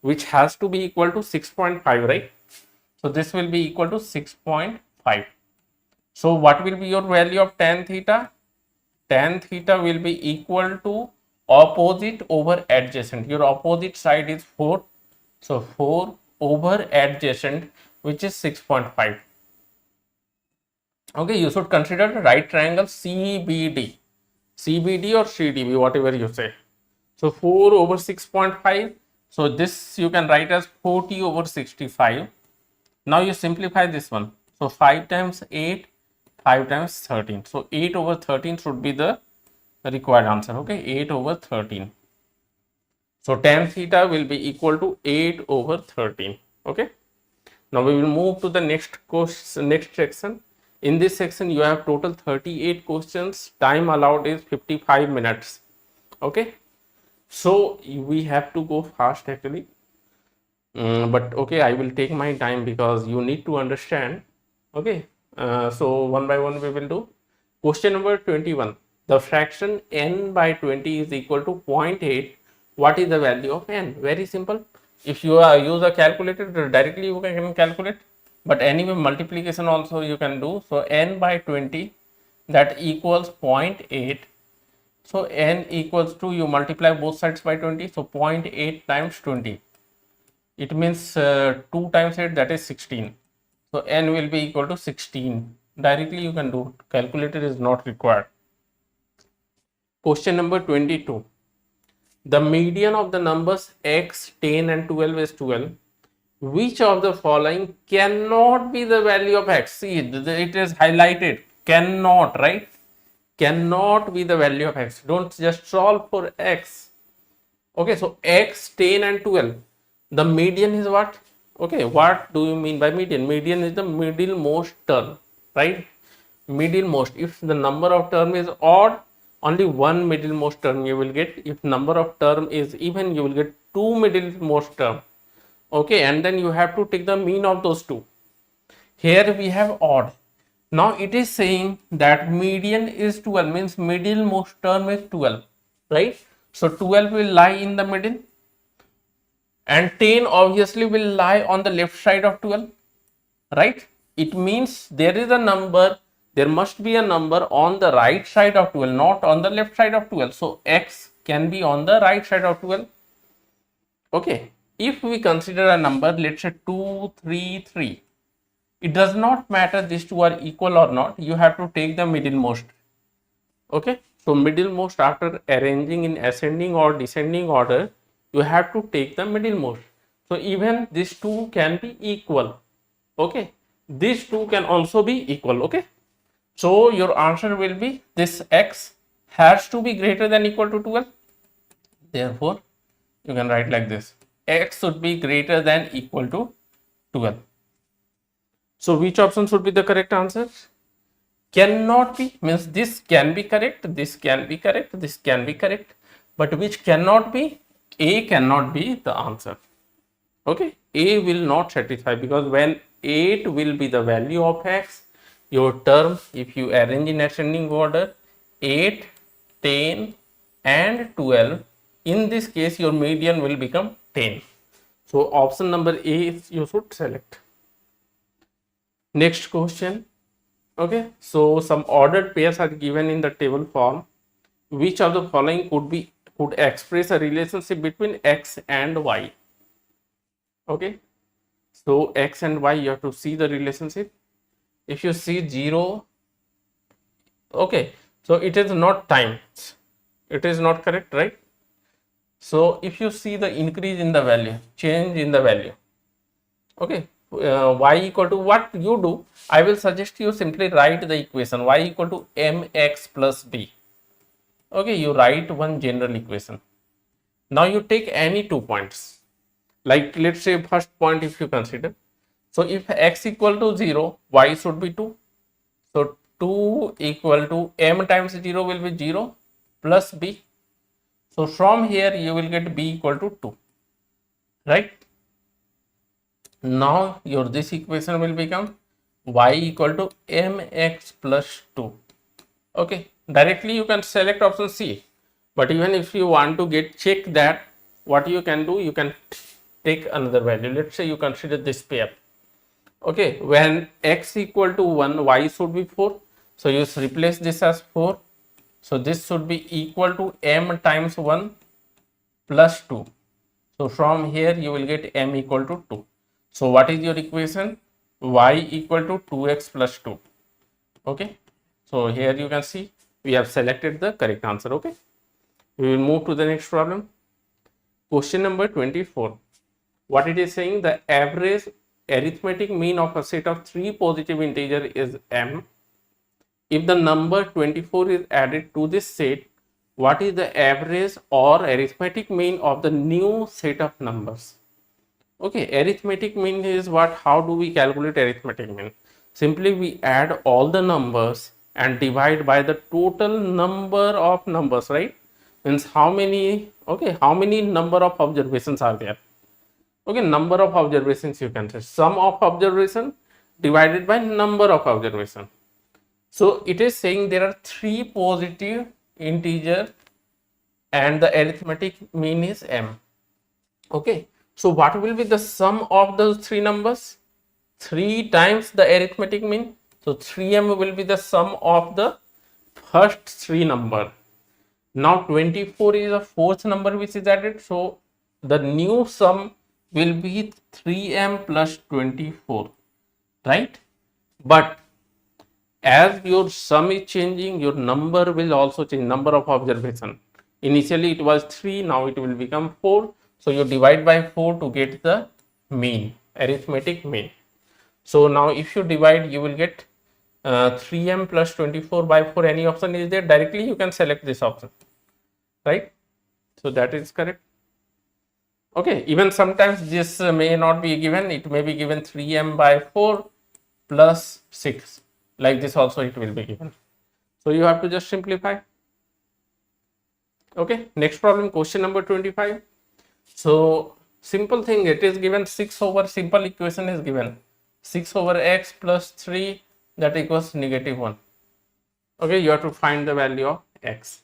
which has to be equal to 6.5, right? So this will be equal to 6.5. So what will be your value of tan theta? Tan theta will be equal to opposite over adjacent. Your opposite side is 4. So 4 over adjacent, which is 6.5. Okay, you should consider the right triangle CBD. CBD or CDB, whatever you say. So 4 over 6.5. So this you can write as 40 over 65. Now you simplify this one. So 5 times 8, 5 times 13. So 8 over 13 should be the required answer. Okay, 8 over 13. So tan theta will be equal to 8 over 13. Okay. Now we will move to the next section. In this section, you have total 38 questions. Time allowed is 55 minutes. Okay. So we have to go fast actually. But okay, I will take my time because you need to understand. Okay. So one by one we will do. Question number 21. The fraction n by 20 is equal to 0.8. What is the value of n? Very simple. If you use a calculator, directly you can calculate. But anyway, multiplication also you can do. So n by 20, that equals 0.8. So n equals to, you multiply both sides by 20. So 0.8 times 20. It means 2 times 8, that is 16. So n will be equal to 16. Directly you can do. Calculator is not required. Question number 22. The median of the numbers x, 10 and 12 is 12. Which of the following cannot be the value of x? See, it is highlighted. Cannot, right? Cannot be the value of x. Don't just solve for x. Okay, so x, 10 and 12. The median is what? Okay, what do you mean by median? Median is the middlemost term, right? Middlemost. If the number of term is odd, only one middlemost term you will get. If number of term is even, you will get two middlemost term. Okay, and then you have to take the mean of those two. Here we have odd. Now it is saying that median is 12, means middlemost term is 12, right? So 12 will lie in the middle, and 10 obviously will lie on the left side of 12, right? It means there is a number, there must be a number on the right side of 12, not on the left side of 12. So x can be on the right side of 12. Okay, if we consider a number, let's say 2, 3, 3, it does not matter these two are equal or not, you have to take the middlemost. Okay, so middlemost, after arranging in ascending or descending order, you have to take the middlemost. So even these two can be equal. Okay, these two can also be equal. Okay, so your answer will be this x has to be greater than equal to 12. Therefore, you can write like this: x should be greater than equal to 12. So which option should be the correct answer? Cannot be, means this can be correct, this can be correct, this can be correct, but which cannot be? A cannot be the answer. Okay, A will not satisfy, because when 8 will be the value of x, your term, if you arrange in ascending order, 8, 10 and 12, in this case your median will become 10. So option number A is you should select. Next question. Okay, so some ordered pairs are given in the table form. Which of the following could express a relationship between x and y? Okay, so x and y, you have to see the relationship. If you see 0, okay, so it is not times, it is not correct, right? So if you see the increase in the value, change in the value, okay, y equal to, what you do, I will suggest you simply write the equation y equal to mx plus b. Okay, you write one general equation. Now you take any 2 points, like let's say first point if you consider. So if x equal to 0, y should be 2. So 2 equal to m times 0 will be 0 plus b. So from here you will get b equal to 2, right? Now your this equation will become y equal to mx plus 2. Okay, directly you can select option C, but even if you want to get check that, what you can do, you can take another value. Let's say you consider this pair. Okay, when x equal to 1, y should be 4. So you replace this as 4. So this should be equal to m times 1 plus 2. So from here you will get m equal to 2. So what is your equation? Y equal to 2x plus 2. Okay. So here you can see we have selected the correct answer. Okay. We will move to the next problem. Question number 24. What it is saying, the average arithmetic mean of a set of 3 positive integers is m. If the number 24 is added to this set, what is the average or arithmetic mean of the new set of numbers? Okay, arithmetic mean is what? How do we calculate arithmetic mean? Simply we add all the numbers and divide by the total number of numbers, right? Means how many, okay, how many number of observations are there? Okay, number of observations you can say. Sum of observation divided by number of observation. So it is saying there are 3 positive integers and the arithmetic mean is m. Okay, so what will be the sum of those 3 numbers? 3 times the arithmetic mean. So 3m will be the sum of the first 3 number. Now 24 is the fourth number which is added. So the new sum will be 3m plus 24, right? But as your sum is changing, your number will also change, number of observation. Initially it was 3, now it will become 4. So you divide by 4 to get the mean, arithmetic mean. So now if you divide, you will get 3m plus 24 by 4. Any option is there, directly you can select this option, right? So that is correct. Okay, even sometimes this may not be given, it may be given 3m by 4 plus 6. Like this also it will be given. So you have to just simplify. Okay, next problem, question number 25. So simple thing, it is given 6 over, simple equation is given 6 over x plus 3 that equals -1. Okay, you have to find the value of x.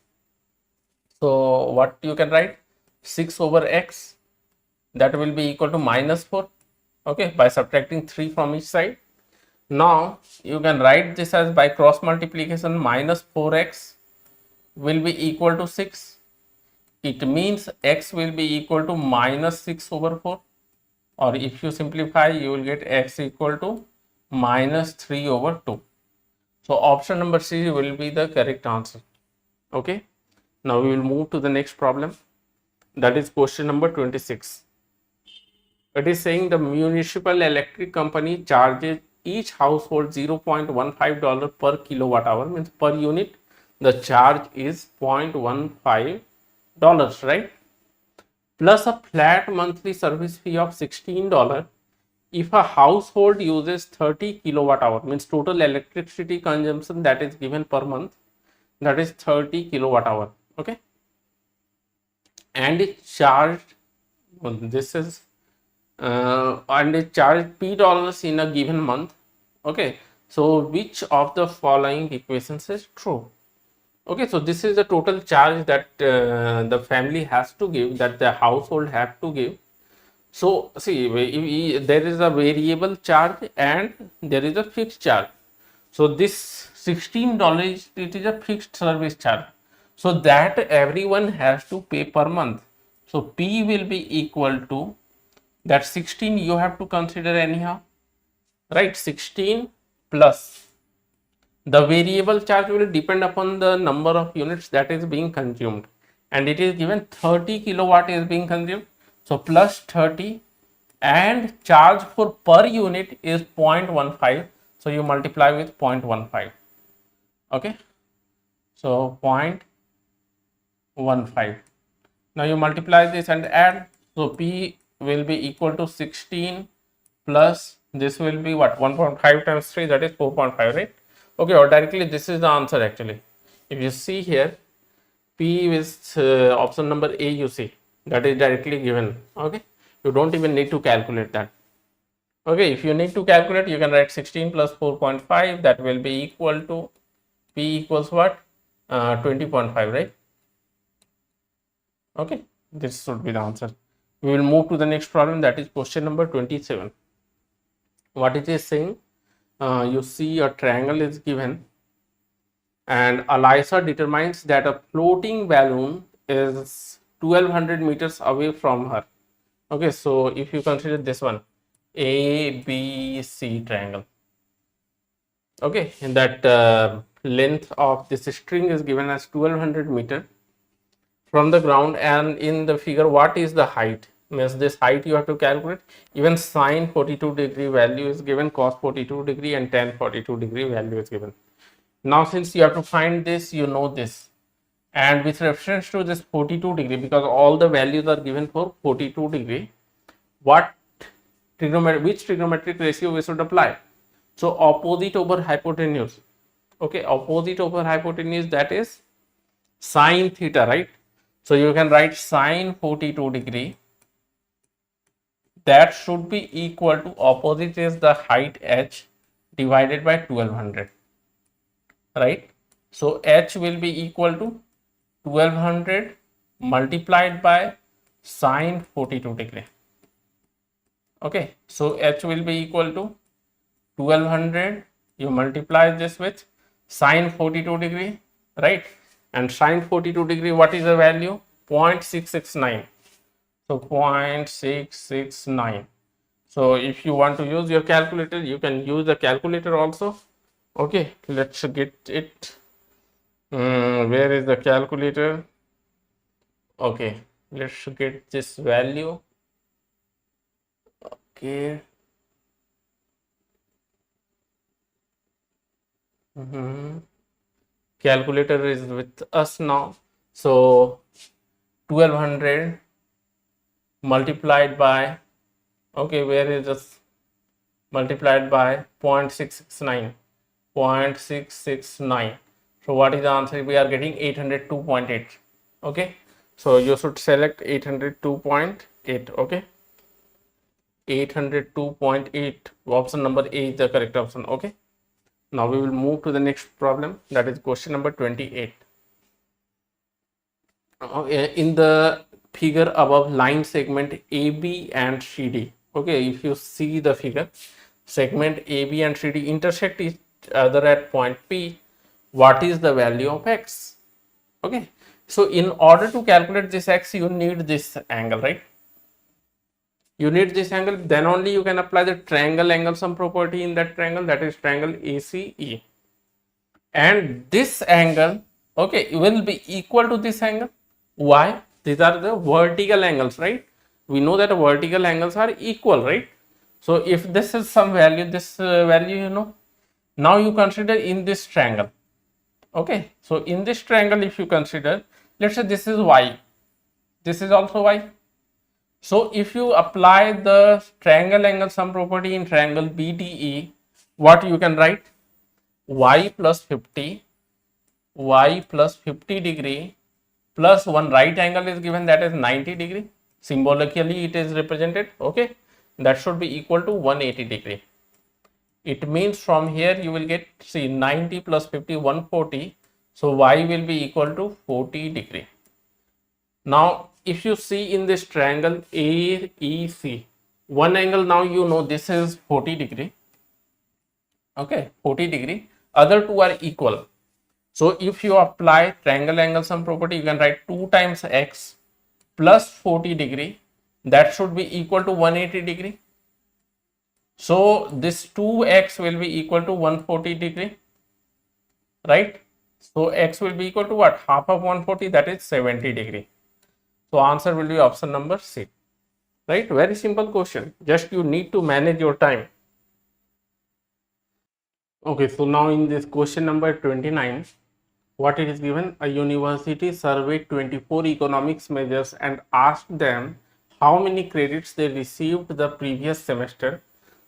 So what you can write, 6 over x, that will be equal to -4. Okay, by subtracting 3 from each side. Now you can write this as by cross multiplication, -4x will be equal to 6. It means x will be equal to -6 over 4, or if you simplify you will get x equal to -3 over 2. So option number C will be the correct answer. Okay, now we will move to the next problem, that is question number 26. It is saying the municipal electric company charges each household $0.15 per kilowatt hour, means per unit the charge is $0.15, right? Plus a flat monthly service fee of $16 if a household uses 30 kilowatt hour, means total electricity consumption that is given per month, that is 30 kilowatt hour. Okay, and it charged, this is and it charged $p in a given month. Okay, so which of the following equations is true? Okay, so this is the total charge that the family has to give, that the household have to give. So see, there is a variable charge and there is a fixed charge. So this $16, it is a fixed service charge, so that everyone has to pay per month. So P will be equal to that 16 you have to consider anyhow, right? 16 plus the variable charge will depend upon the number of units that is being consumed, and it is given 30 kilowatt is being consumed. So plus 30 and charge for per unit is 0.15. So you multiply with 0.15. Okay, so 0.15. Now you multiply this and add. So P will be equal to 16 plus this will be what, 1.5 times 3, that is 4.5, right? Okay, or directly this is the answer actually. If you see here, P is option number A, you see that is directly given. Okay, you don't even need to calculate that. Okay, if you need to calculate, you can write 16 plus 4.5, that will be equal to P equals what, 20.5, right? Okay, this should be the answer. We will move to the next problem, that is question number 27. What it is saying, you see a triangle is given and Eliza determines that a floating balloon is 1200 meters away from her. Okay, so if you consider this one, A, B, C triangle. Okay, and that length of this string is given as 1200 meter from the ground, and in the figure what is the height, means this height you have to calculate. Even sine 42 degree value is given, cos 42 degree and tan 42 degree value is given. Now since you have to find this, you know this, and with reference to this 42 degree, because all the values are given for 42 degree, what which trigonometric ratio we should apply? So opposite over hypotenuse. Okay, opposite over hypotenuse, that is sine theta, right? So you can write sine 42 degree, that should be equal to, opposite is the height h divided by 1200, right? So h will be equal to 1200 multiplied by sine 42 degree. Okay, so h will be equal to 1200, you multiply this with sine 42 degree, right? And sine 42 degree, what is the value? 0.669. So 0.669. So if you want to use your calculator, you can use the calculator also. Okay, let's get it. Where is the calculator? Okay, let's get this value. Okay. Calculator is with us now. So 1200 multiplied by, okay, where is this, multiplied by 0.669, 0.669. So what is the answer? We are getting 802.8. Okay, so you should select 802.8. okay, 802.8, option number A is the correct option. Okay, now we will move to the next problem, that is question number 28. In the figure above, line segment AB and CD. Okay, if you see the figure, segment AB and CD intersect each other at point P. What is the value of x? Okay, so in order to calculate this x, you need this angle, right? You need this angle, then only you can apply the triangle angle sum property in that triangle, that is triangle ACE. And this angle, okay, will be equal to this angle. Why? These are the vertical angles, right? We know that vertical angles are equal, right? So if this is some value, this value, you know, now you consider in this triangle. Okay, so in this triangle, if you consider, let's say this is y, this is also y. So if you apply the triangle angle sum property in triangle BDE, what you can write? Y plus 50 degree plus one right angle is given, that is 90 degree. Symbolically it is represented. Okay, that should be equal to 180 degree. It means from here you will get, see, 90 plus 50, 140. So y will be equal to 40 degree. Now if you see in this triangle AEC, one angle, now you know this is 40 degree. Okay, 40 degree, other two are equal. So if you apply triangle angle sum property, you can write 2 times x plus 40 degree, that should be equal to 180 degree. So this 2x will be equal to 140 degree, right? So x will be equal to what? Half of 140, that is 70 degree. So answer will be option number C. right? Very simple question, just you need to manage your time. Okay, so now in this question number 29, what it is given, a university surveyed 24 economics majors and asked them how many credits they received the previous semester.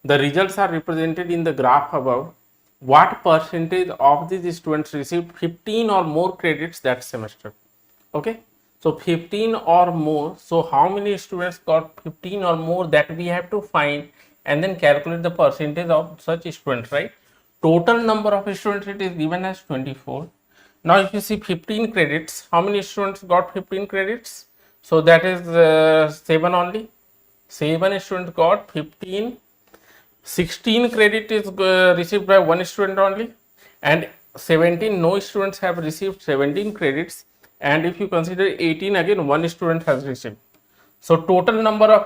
The results are represented in the graph above. What percentage of these students received 15 or more credits that semester? Okay, so 15 or more, so how many students got 15 or more, that we have to find and then calculate the percentage of such students, right? Total number of students it is given as 24. Now if you see 15 credits, how many students got 15 credits? So that is 7 only. 7 students got 15. 16 credit is received by one student only, and 17 no students have received 17 credits, and if you consider 18, again one student has received. So total number of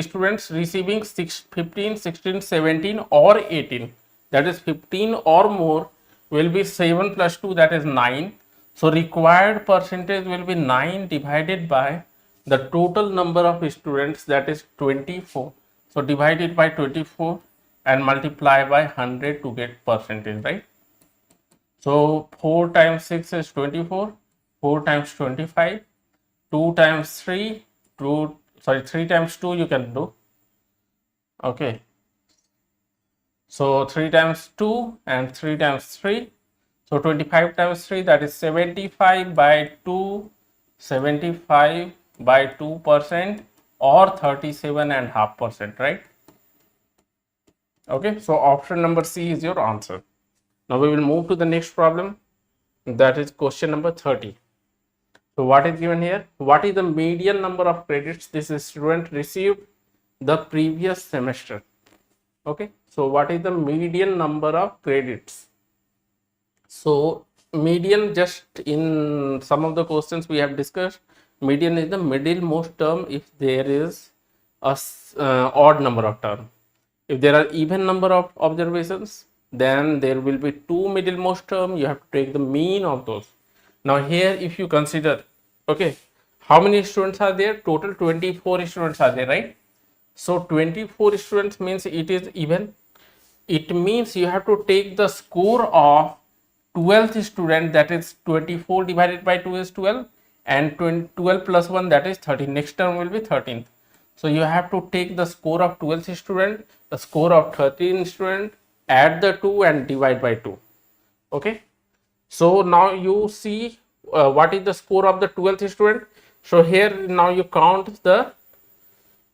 students receiving 15, 16, 17 or 18, that is 15 or more, will be 7 plus 2, that is 9. So required percentage will be 9 divided by the total number of students, that is 24. So divide it by 24 and multiply by 100 to get percentage, right? So 4 times 6 is 24, 4 times 25, 2 times 3, 3 times 2 you can do. Okay, so 3 times 2 and 3 times 3, so 25 times 3, that is 75 by 2, 75 by 2% or 37.5%, right? Okay, so option number C is your answer. Now we will move to the next problem, that is question number 30. So what is given here? What is the median number of credits this student received the previous semester? Okay, so what is the median number of credits? So median, just in some of the questions we have discussed, median is the middlemost term if there is a odd number of term. If there are even number of observations, then there will be two middlemost term. You have to take the mean of those. Now here if you consider, okay, how many students are there? Total 24 students are there, right? So 24 students means it is even. It means you have to take the score of 12th student, that is 24 divided by 2 is 12, and 12 plus 1, that is 13. Next term will be 13th. So you have to take the score of 12th student, the score of 13th student, add the 2 and divide by 2. Okay, so now you see what is the score of the 12th student. So here now you count the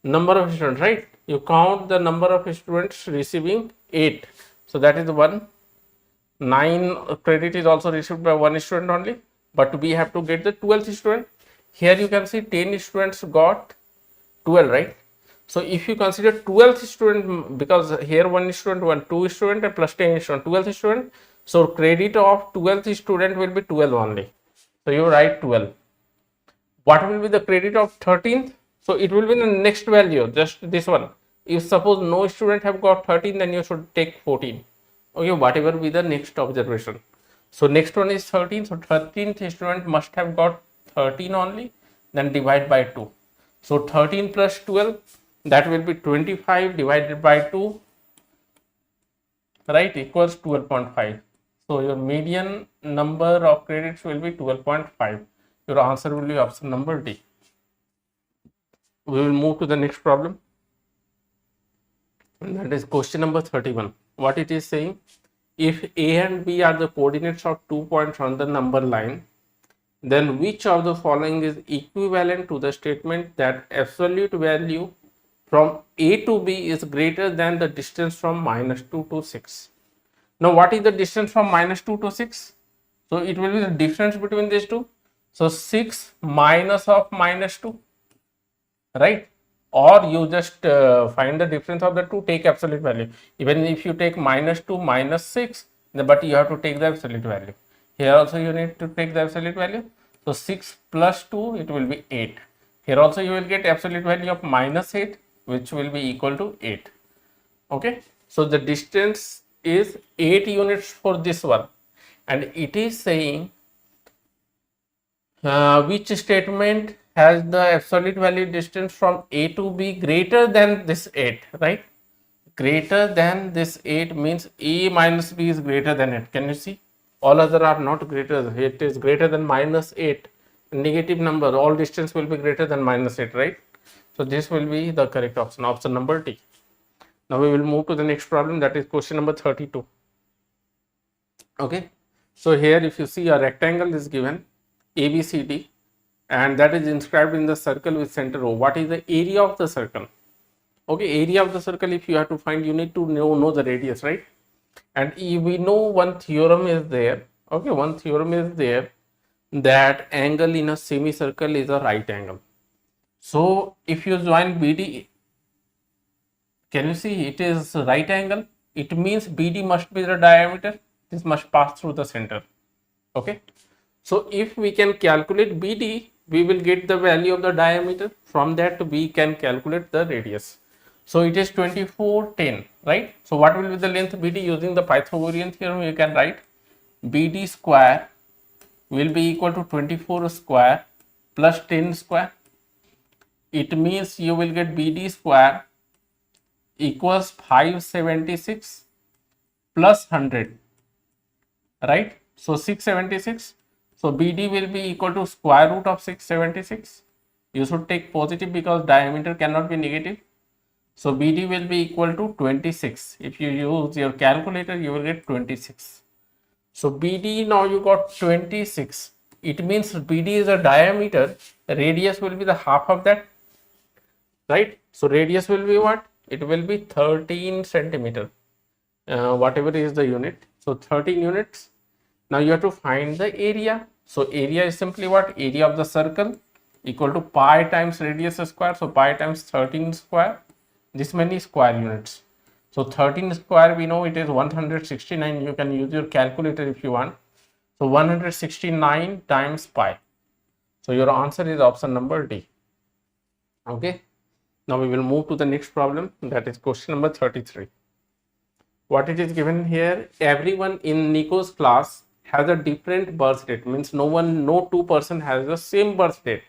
number of students, right? You count the number of students receiving 8. So that is 1. 9 credit is also received by one student only, but we have to get the 12th student. Here you can see 10 students got 12, right? So if you consider 12th student, because here one student, 2 student and plus 10 student, 12th student, so credit of 12th student will be 12 only. So you write 12. What will be the credit of 13th? So it will be the next value, just this one. If suppose no student have got 13, then you should take 14. Okay, whatever be the next observation. So next one is 13. So 13th student must have got 13 only, then divide by 2. So 13 plus 12, that will be 25 divided by 2, right, equals 12.5. So your median number of credits will be 12.5. Your answer will be option number D. We will move to the next problem, and that is question number 31. What it is saying, if A and B are the coordinates of 2 points on the number line, then which of the following is equivalent to the statement that absolute value from A to B is greater than the distance from -2 to 6? Now what is the distance from -2 to 6? So it will be the difference between these two. So 6 minus of -2, right? Or you just find the difference of the two, take absolute value. Even if you take -2 minus 6, but you have to take the absolute value. Here also you need to take the absolute value. So 6 plus 2, it will be 8. Here also you will get absolute value of -8, which will be equal to 8. Okay, so the distance is 8 units for this one, and it is saying which statement has the absolute value distance from A to B greater than this 8, right? Greater than this 8 means A minus B is greater than it. Can you see? All other are not greater. It is greater than minus 8. Negative number, all distance will be greater than minus 8, right? So this will be the correct option, option number D. Now we will move to the next problem, that is question number 32. Okay. So here if you see a rectangle is given ABCD and that is inscribed in the circle with center O. What is the area of the circle? Okay, area of the circle if you have to find, you need to know the radius, right? And we know one theorem is there. Okay, one theorem is there that angle in a semicircle is a right angle. So if you join BD, can you see it is right angle? It means BD must be the diameter. This must pass through the center. Okay. So if we can calculate BD, we will get the value of the diameter. From that we can calculate the radius. So it is 2410, right? So what will be the length BD? Using the Pythagorean theorem, you can write BD square will be equal to 24 square plus 10 square. It means you will get BD square equals 576 plus 100, right? So 676. So BD will be equal to square root of 676. You should take positive because diameter cannot be negative. So BD will be equal to 26. If you use your calculator, you will get 26. So BD now you got 26. It means BD is a diameter. Radius will be the half of that, right? So radius will be what? It will be 13 centimeter. Whatever is the unit. So 13 units. Now you have to find the area. So area is simply what? Area of the circle equal to pi times radius square. So pi times 13 square. This many square units. So 13 square we know it is 169. You can use your calculator if you want. So 169 times pi. So your answer is option number D. Okay. Now we will move to the next problem, that is question number 33. What it is given here, everyone in Nico's class has a different birth date, means no two person has the same birth date.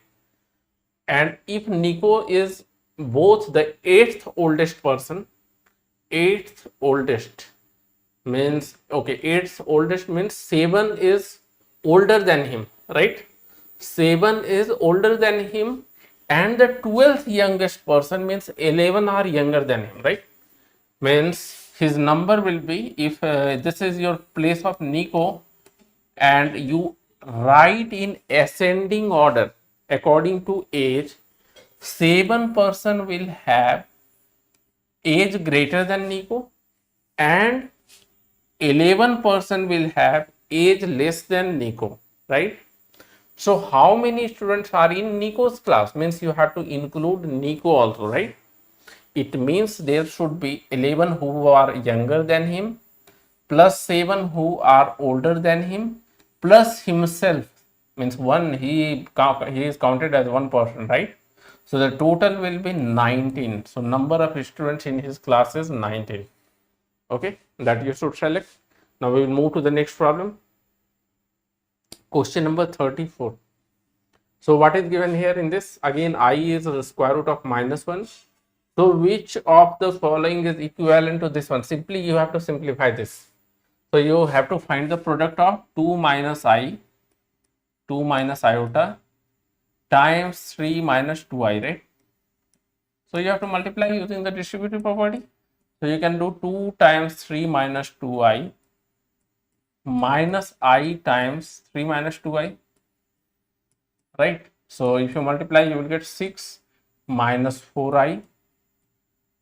And if Nico is both the 8th oldest person, 8th oldest means, okay, 8th oldest means 7 is older than him, right? 7 is older than him, and the 12th youngest person means 11 are younger than him, right? Means his number will be, if this is your place of Nico and you write in ascending order according to age, 7 person will have age greater than Nico and 11 person will have age less than Nico, right? So how many students are in Nico's class? Means you have to include Nico also, right? It means there should be 11 who are younger than him plus 7 who are older than him plus himself, means one, he is counted as one person, right? So the total will be 19. So number of students in his class is 19. Okay, that you should select. Now we will move to the next problem. Question number 34. So what is given here in this? Again, I is the square root of -1. So which of the following is equivalent to this one? Simply you have to simplify this. So you have to find the product of 2 minus I, 2 minus iota times 3 minus 2i, right? So you have to multiply using the distributive property. So you can do 2 times 3 minus 2i minus I times 3 minus 2i, right? So if you multiply, you will get 6 minus 4i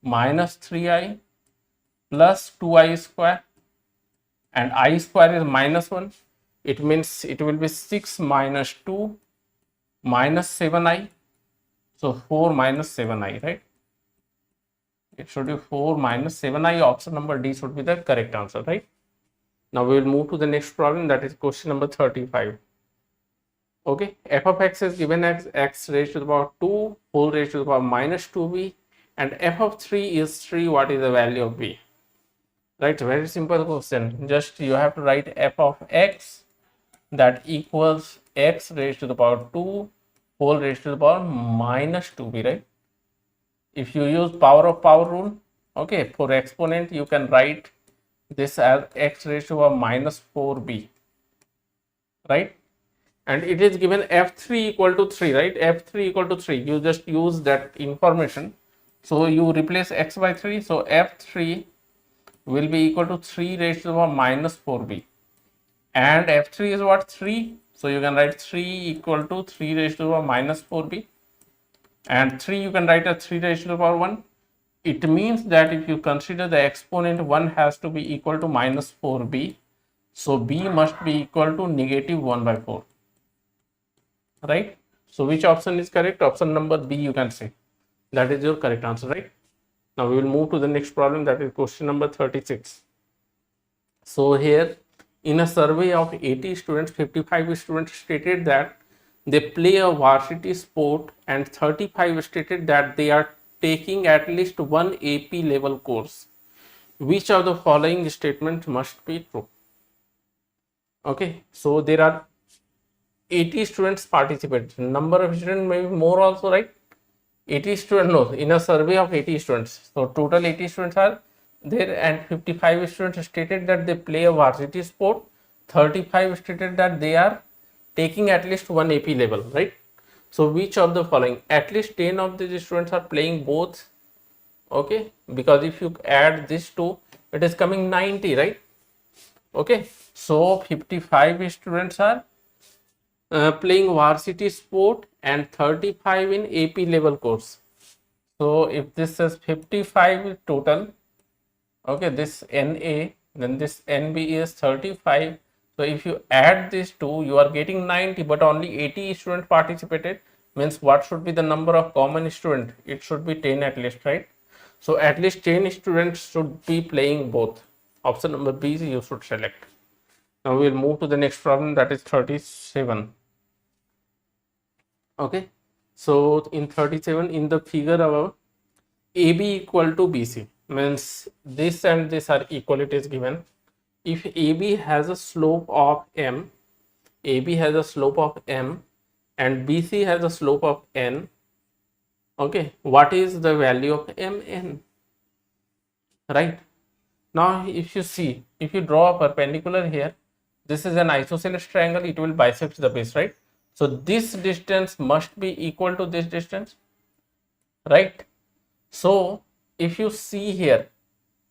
minus 3i plus 2i square, and I square is -1. It means it will be 6 minus 2 minus 7i. So 4 minus 7i, right? It should be 4 minus 7i. Option number D should be the correct answer, right? Now we will move to the next problem, that is question number 35. Okay, f of x is given as x raised to the power 2 whole raised to the power -2b, and f of 3 is 3. What is the value of b? Right, very simple question. Just you have to write f of x that equals x raised to the power 2 whole raised to the power minus 2b, right? If you use power of power rule, okay, for exponent you can write this as x raised to the power minus 4b, right? And it is given f3 equal to 3, right? f3 equal to 3, you just use that information, so you replace x by 3, so f3 will be equal to 3 raised to the power minus 4b, and f3 is what, 3, so you can write 3 equal to 3 raised to the power minus 4b, and 3 you can write as 3 raised to the power 1. It means that if you consider the exponent, 1 has to be equal to minus 4b, so b must be equal to negative 1 by 4, right? So which option is correct? Option number B, you can say that is your correct answer, right? Now we will move to the next problem, that is question number 36. So here, in a survey of 80 students, 55 students stated that they play a varsity sport, and 35 stated that they are taking at least one AP level course. Which of the following statements must be true? Okay, so there are 80 students participate. Number of students may be more also, right? 80 students, no, in a survey of 80 students. So total 80 students are there, and 55 students stated that they play a varsity sport. 35 stated that they are taking at least one AP level, right? So which of the following? At least 10 of these students are playing both. Okay, because if you add this two, it is coming 90, right? Okay, so 55 students are playing varsity sport and 35 in AP level course. So if this is 55 total, okay, this NA, then this NB is 35. So if you add these two, you are getting 90, but only 80 students participated. Means what should be the number of common student? It should be 10 at least, right? So at least 10 students should be playing both. Option number B you should select. Now we will move to the next problem, that is 37. Okay, so in 37, in the figure above, AB equal to BC, means this and this are equal, it is given. If AB has a slope of m, AB has a slope of m, and BC has a slope of n, okay, what is the value of mn, right? Now if you see, if you draw a perpendicular here, this is an isosceles triangle, it will bisect the base, right? So this distance must be equal to this distance, right? So if you see here,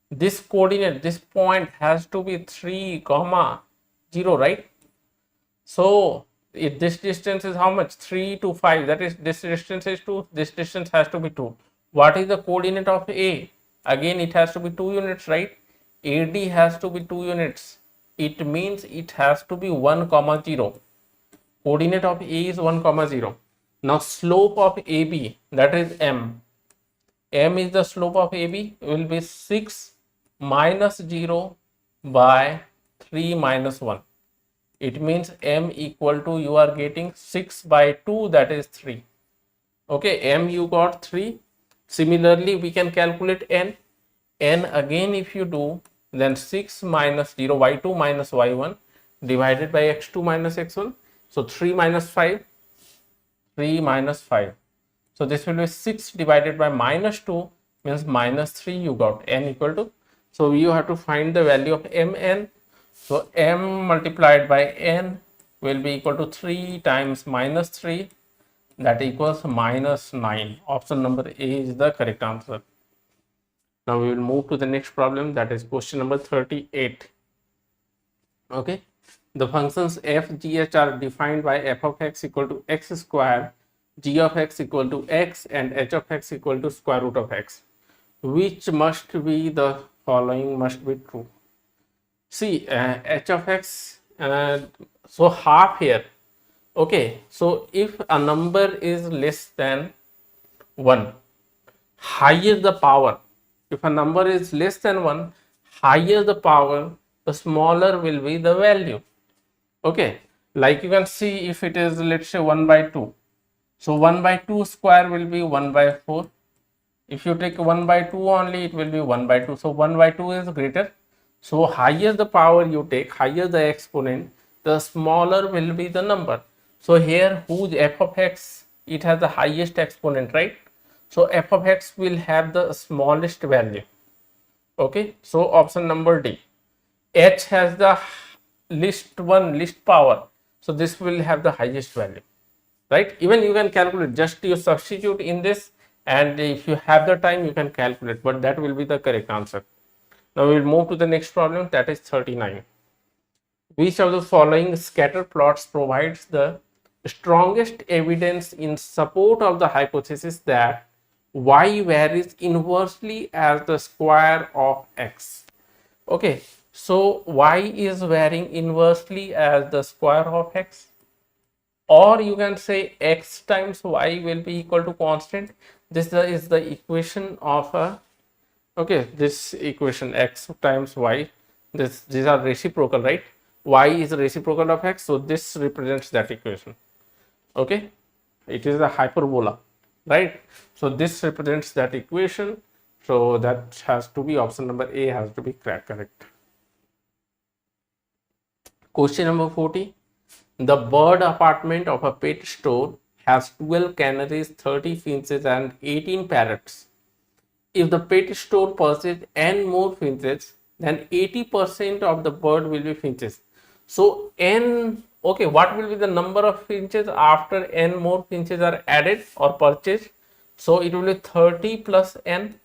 this coordinate, this point has to be 3, 0, right? So if this distance is how much? 3 to 5, that is, this distance is 2, this distance has to be 2. What is the coordinate of A? Again it has to be 2 units, right? AD has to be 2 units. It means it has to be 1, 0. Coordinate of A is 1, 0. Now slope of AB, that is m. M is the slope of AB, will be 6 minus 0 by 3 minus 1. It means m equal to, you are getting 6 by 2, that is 3. Okay, m you got 3. Similarly, we can calculate n. N again if you do, then 6 minus 0, y2 minus y1 divided by x2 minus x1. So 3 minus 5, 3 minus 5. So this will be 6 divided by minus 2, means minus 3, you got n equal to. So you have to find the value of mn. So m multiplied by n will be equal to 3 times minus 3, that equals minus 9. Option number A is the correct answer. Now we will move to the next problem, that is question number 38. Okay, the functions f, g, h are defined by f of x equal to x square, g of x equal to x, and h of x equal to square root of x. Which must be the following must be true? See, h of x, so half here. Okay, so if a number is less than 1, higher the power. If a number is less than 1, higher the power, the smaller will be the value. Okay, like you can see, if it is, let's say, 1 by 2. So 1 by 2 square will be 1 by 4. If you take 1 by 2 only, it will be 1 by 2. So 1 by 2 is greater. So higher the power you take, higher the exponent, the smaller will be the number. So here, whose f of x it has the highest exponent, right? So f of x will have the smallest value. Okay, so option number D. H has the least power, so this will have the highest value, right? Even you can calculate, just you substitute in this, and if you have the time you can calculate, but that will be the correct answer. Now we will move to the next problem, that is 39. Which of the following scatter plots provides the strongest evidence in support of the hypothesis that y varies inversely as the square of x? Okay, so y is varying inversely as the square of x, or you can say x times y will be equal to constant. This is the equation of a, okay, this equation x times y, these are reciprocal, right? Y is reciprocal of x, so this represents that equation. Okay, it is a hyperbola, right? So this represents that equation, so that has to be option number A has to be correct. Question number 40. The bird apartment of a pet store has 12 canaries, 30 finches and 18 parrots. If the pet store purchases n more finches, then 80% of the bird will be finches. So n, okay, what will be the number of finches after n more finches are added or purchased? So it will be 30 plus n,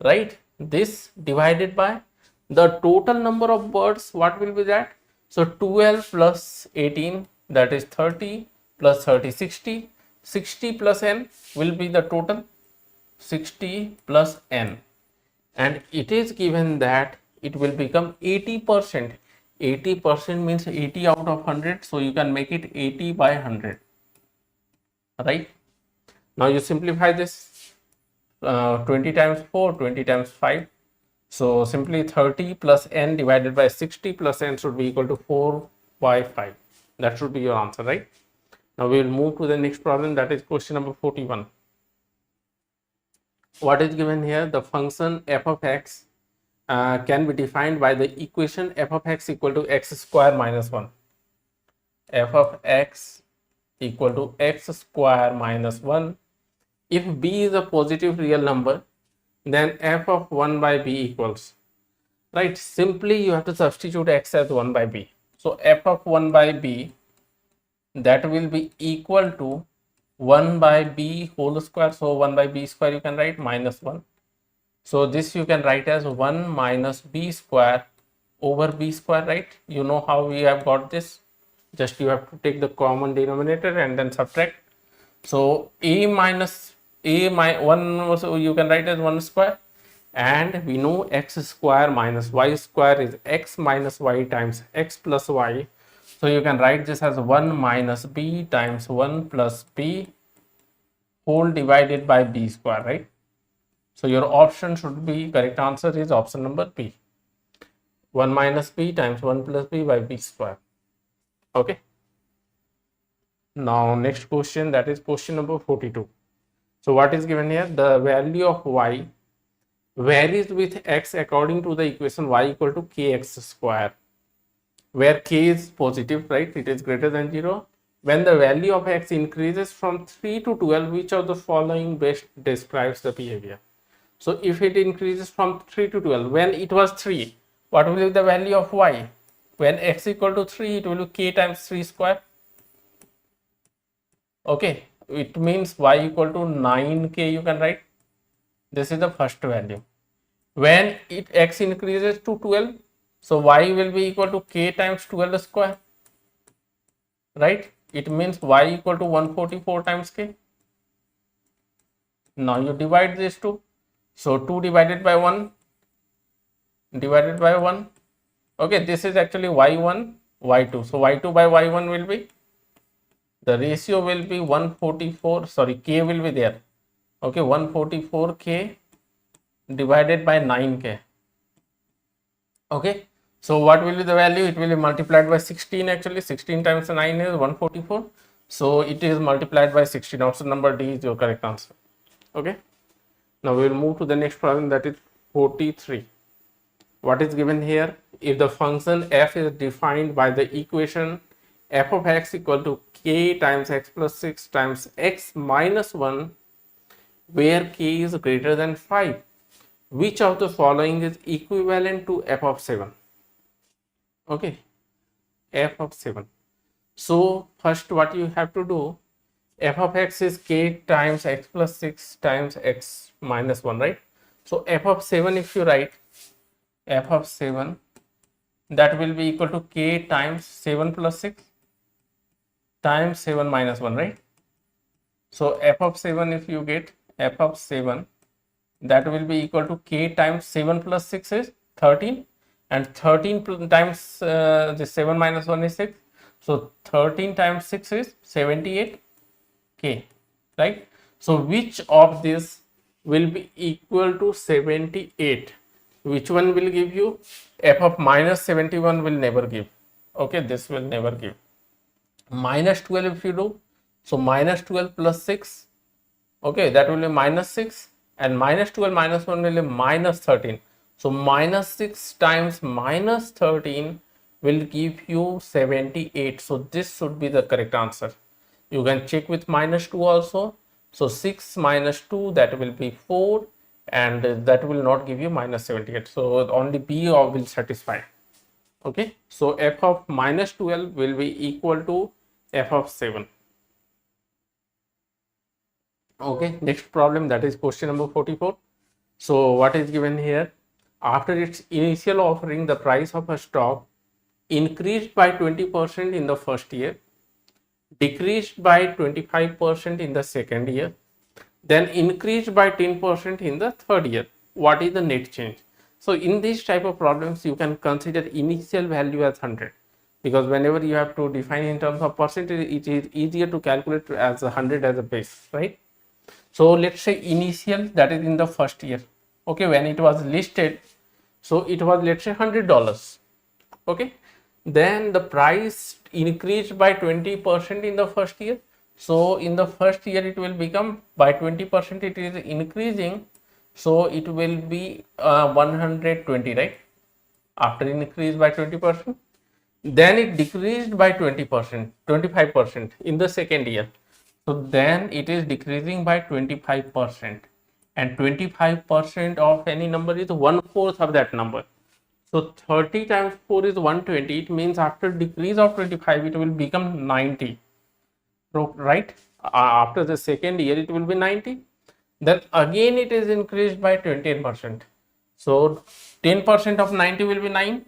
right? This divided by the total number of birds, what will be that? So 12 plus 18, that is 30, plus 30, 60, 60 plus n will be the total, 60 plus n, and it is given that it will become 80%. 80% means 80 out of 100, so you can make it 80 by 100, right? Now you simplify this, 20 times 4, 20 times 5, so simply 30 plus n divided by 60 plus n should be equal to 4 by 5. That should be your answer, right? Now we will move to the next problem, that is question number 41. What is given here? The function f of x can be defined by the equation f of x equal to x square minus 1. F of x equal to x square minus 1. If b is a positive real number, then f of 1 by b equals, right? Simply you have to substitute x as 1 by b. So f of 1 by b, that will be equal to 1 by b whole square. So 1 by b square you can write minus 1. So this you can write as 1 minus b square over b square, right? You know how we have got this. Just you have to take the common denominator and then subtract. So a minus a my 1 also you can write as 1 square, and we know x square minus y square is x minus y times x plus y. So you can write this as 1 minus b times 1 plus b whole divided by b square, right? So your option should be, correct answer is option number B. 1 minus b times 1 plus b by b square. Okay. Now next question, that is question number 42. So what is given here? The value of y varies with x according to the equation y equal to kx square, where k is positive, right? It is greater than 0. When the value of x increases from 3 to 12, which of the following best describes the behavior? So if it increases from 3 to 12, when it was 3, what will be the value of y? When x equal to 3, it will be k times 3 square. Okay, it means y equal to 9k you can write. This is the first value. When x increases to 12, so y will be equal to k times 12 square, right? It means y equal to 144 times k. Now you divide these two. So 2 divided by 1 divided by 1. Okay, this is actually y1, y2. So y2 by y1 will be, the ratio will be 144, sorry, k will be there. Okay, 144k divided by 9k. Okay, so what will be the value? It will be multiplied by 16 actually. 16 times 9 is 144. So it is multiplied by 16. Option number D is your correct answer. Okay. Now we will move to the next problem, that is 43. What is given here? If the function f is defined by the equation f of x equal to k times x plus 6 times x minus 1 where k is greater than 5. Which of the following is equivalent to f of 7? Okay, f of 7. So first what you have to do, f of x is k times x plus 6 times x minus 1, right? So f of 7, if you write f of 7, that will be equal to k times 7 plus 6 times 7 minus 1, right? So f of 7, if you get f of 7, that will be equal to k times 7 plus 6 is 13, and 13 times the 7 minus 1 is 6. So 13 times 6 is 78 k, right? So which of this will be equal to 78? Which one will give you? F of minus 71 will never give. Okay, this will never give. Minus 12 if you do, so minus 12 plus 6, okay, that will be minus 6, and minus 12 minus 1 will be minus 13. So minus 6 times minus 13 will give you 78. So this should be the correct answer. You can check with minus 2 also. So 6 minus 2, that will be 4, and that will not give you minus 78. So only B will satisfy. Okay, so f of minus 12 will be equal to f of 7. Okay, next problem, that is question number 44. So what is given here? After its initial offering, the price of a stock increased by 20% in the first year, decreased by 25% in the second year, then increased by 10% in the third year. What is the net change? So in these type of problems, you can consider initial value as 100, because whenever you have to define in terms of percentage, it is easier to calculate as 100 as a base, right? So let's say initial, that is in the first year. Okay, when it was listed, so it was, let's say, $100. Okay, then the price increased by 20% in the first year. So in the first year it will become, by 20% it is increasing, so it will be 120, right? After increase by 20%, then it decreased by 20%, 25% in the second year. So then it is decreasing by 25%, and 25% of any number is 1/4 of that number. So 30 times 4 is 120. It means after decrease of 25, it will become 90. So, right? After the second year, it will be 90. Then again, it is increased by 20%. So 10% of 90 will be 9,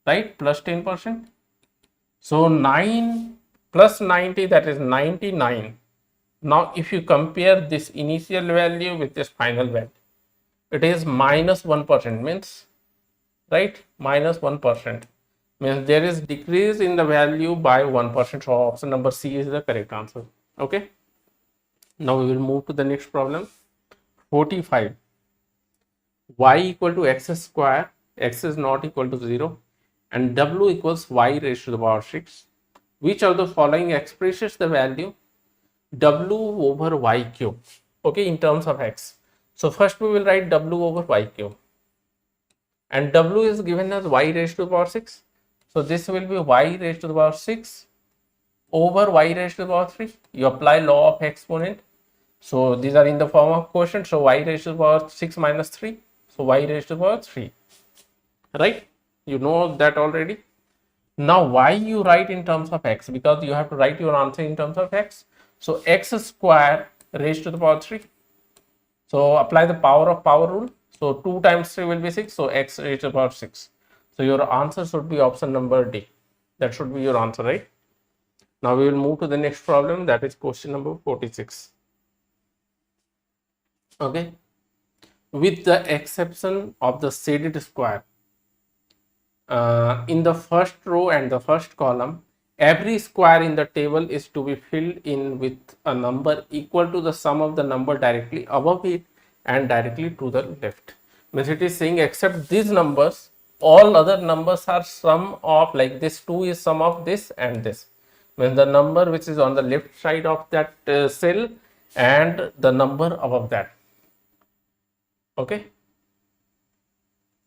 right? Plus 10%. So 9 plus 90, that is 99. Now, if you compare this initial value with this final value, it is minus 1%, means, right, minus 1%, means there is decrease in the value by 1%. So option number C is the correct answer. Okay, now we will move to the next problem. 45. Y equal to x square, x is not equal to 0, and w equals y raised to the power 6. Which of the following expresses the value w over y cube, okay, in terms of x? So first we will write w over y cube, and w is given as y raised to the power 6. So this will be y raised to the power 6 over y raised to the power 3. You apply law of exponent. So these are in the form of quotient. So y raised to the power 6 minus 3. So y raised to the power 3. Right? You know that already. Now why you write in terms of x? Because you have to write your answer in terms of x. So x square raised to the power 3. So apply the power of power rule. So 2 times 3 will be 6. So x raised to the power 6. So your answer should be option number D. That should be your answer, right? Now we will move to the next problem, that is question number 46. Okay. With the exception of the shaded square, in the first row and the first column, every square in the table is to be filled in with a number equal to the sum of the number directly above it and directly to the left. Means it is saying except these numbers, all other numbers are sum of, like this 2 is sum of this and this. Means the number which is on the left side of that cell and the number above that. Okay.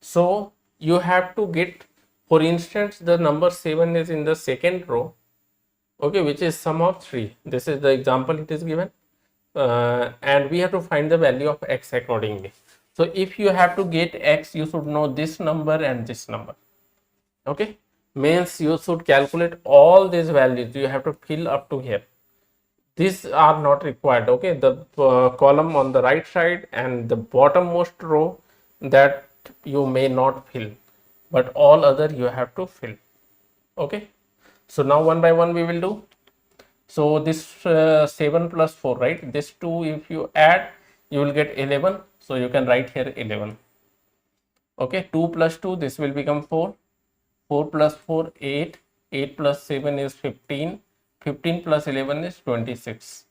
So you have to get, for instance, the number 7 is in the second row okay, which is sum of 3. This is the example it is given, and we have to find the value of x accordingly. So if you have to get x, you should know this number and this number. Okay, means you should calculate all these values. You have to fill up to here. These are not required. Okay, the column on the right side and the bottommost row, that you may not fill, but all other you have to fill. Okay, so now one by one we will do. So this 7 plus 4, right? This 2, if you add, you will get 11. So you can write here 11. Okay, 2 plus 2, this will become 4. 4 plus 4, 8. 8 plus 7 is 15. 15 plus 11 is 26.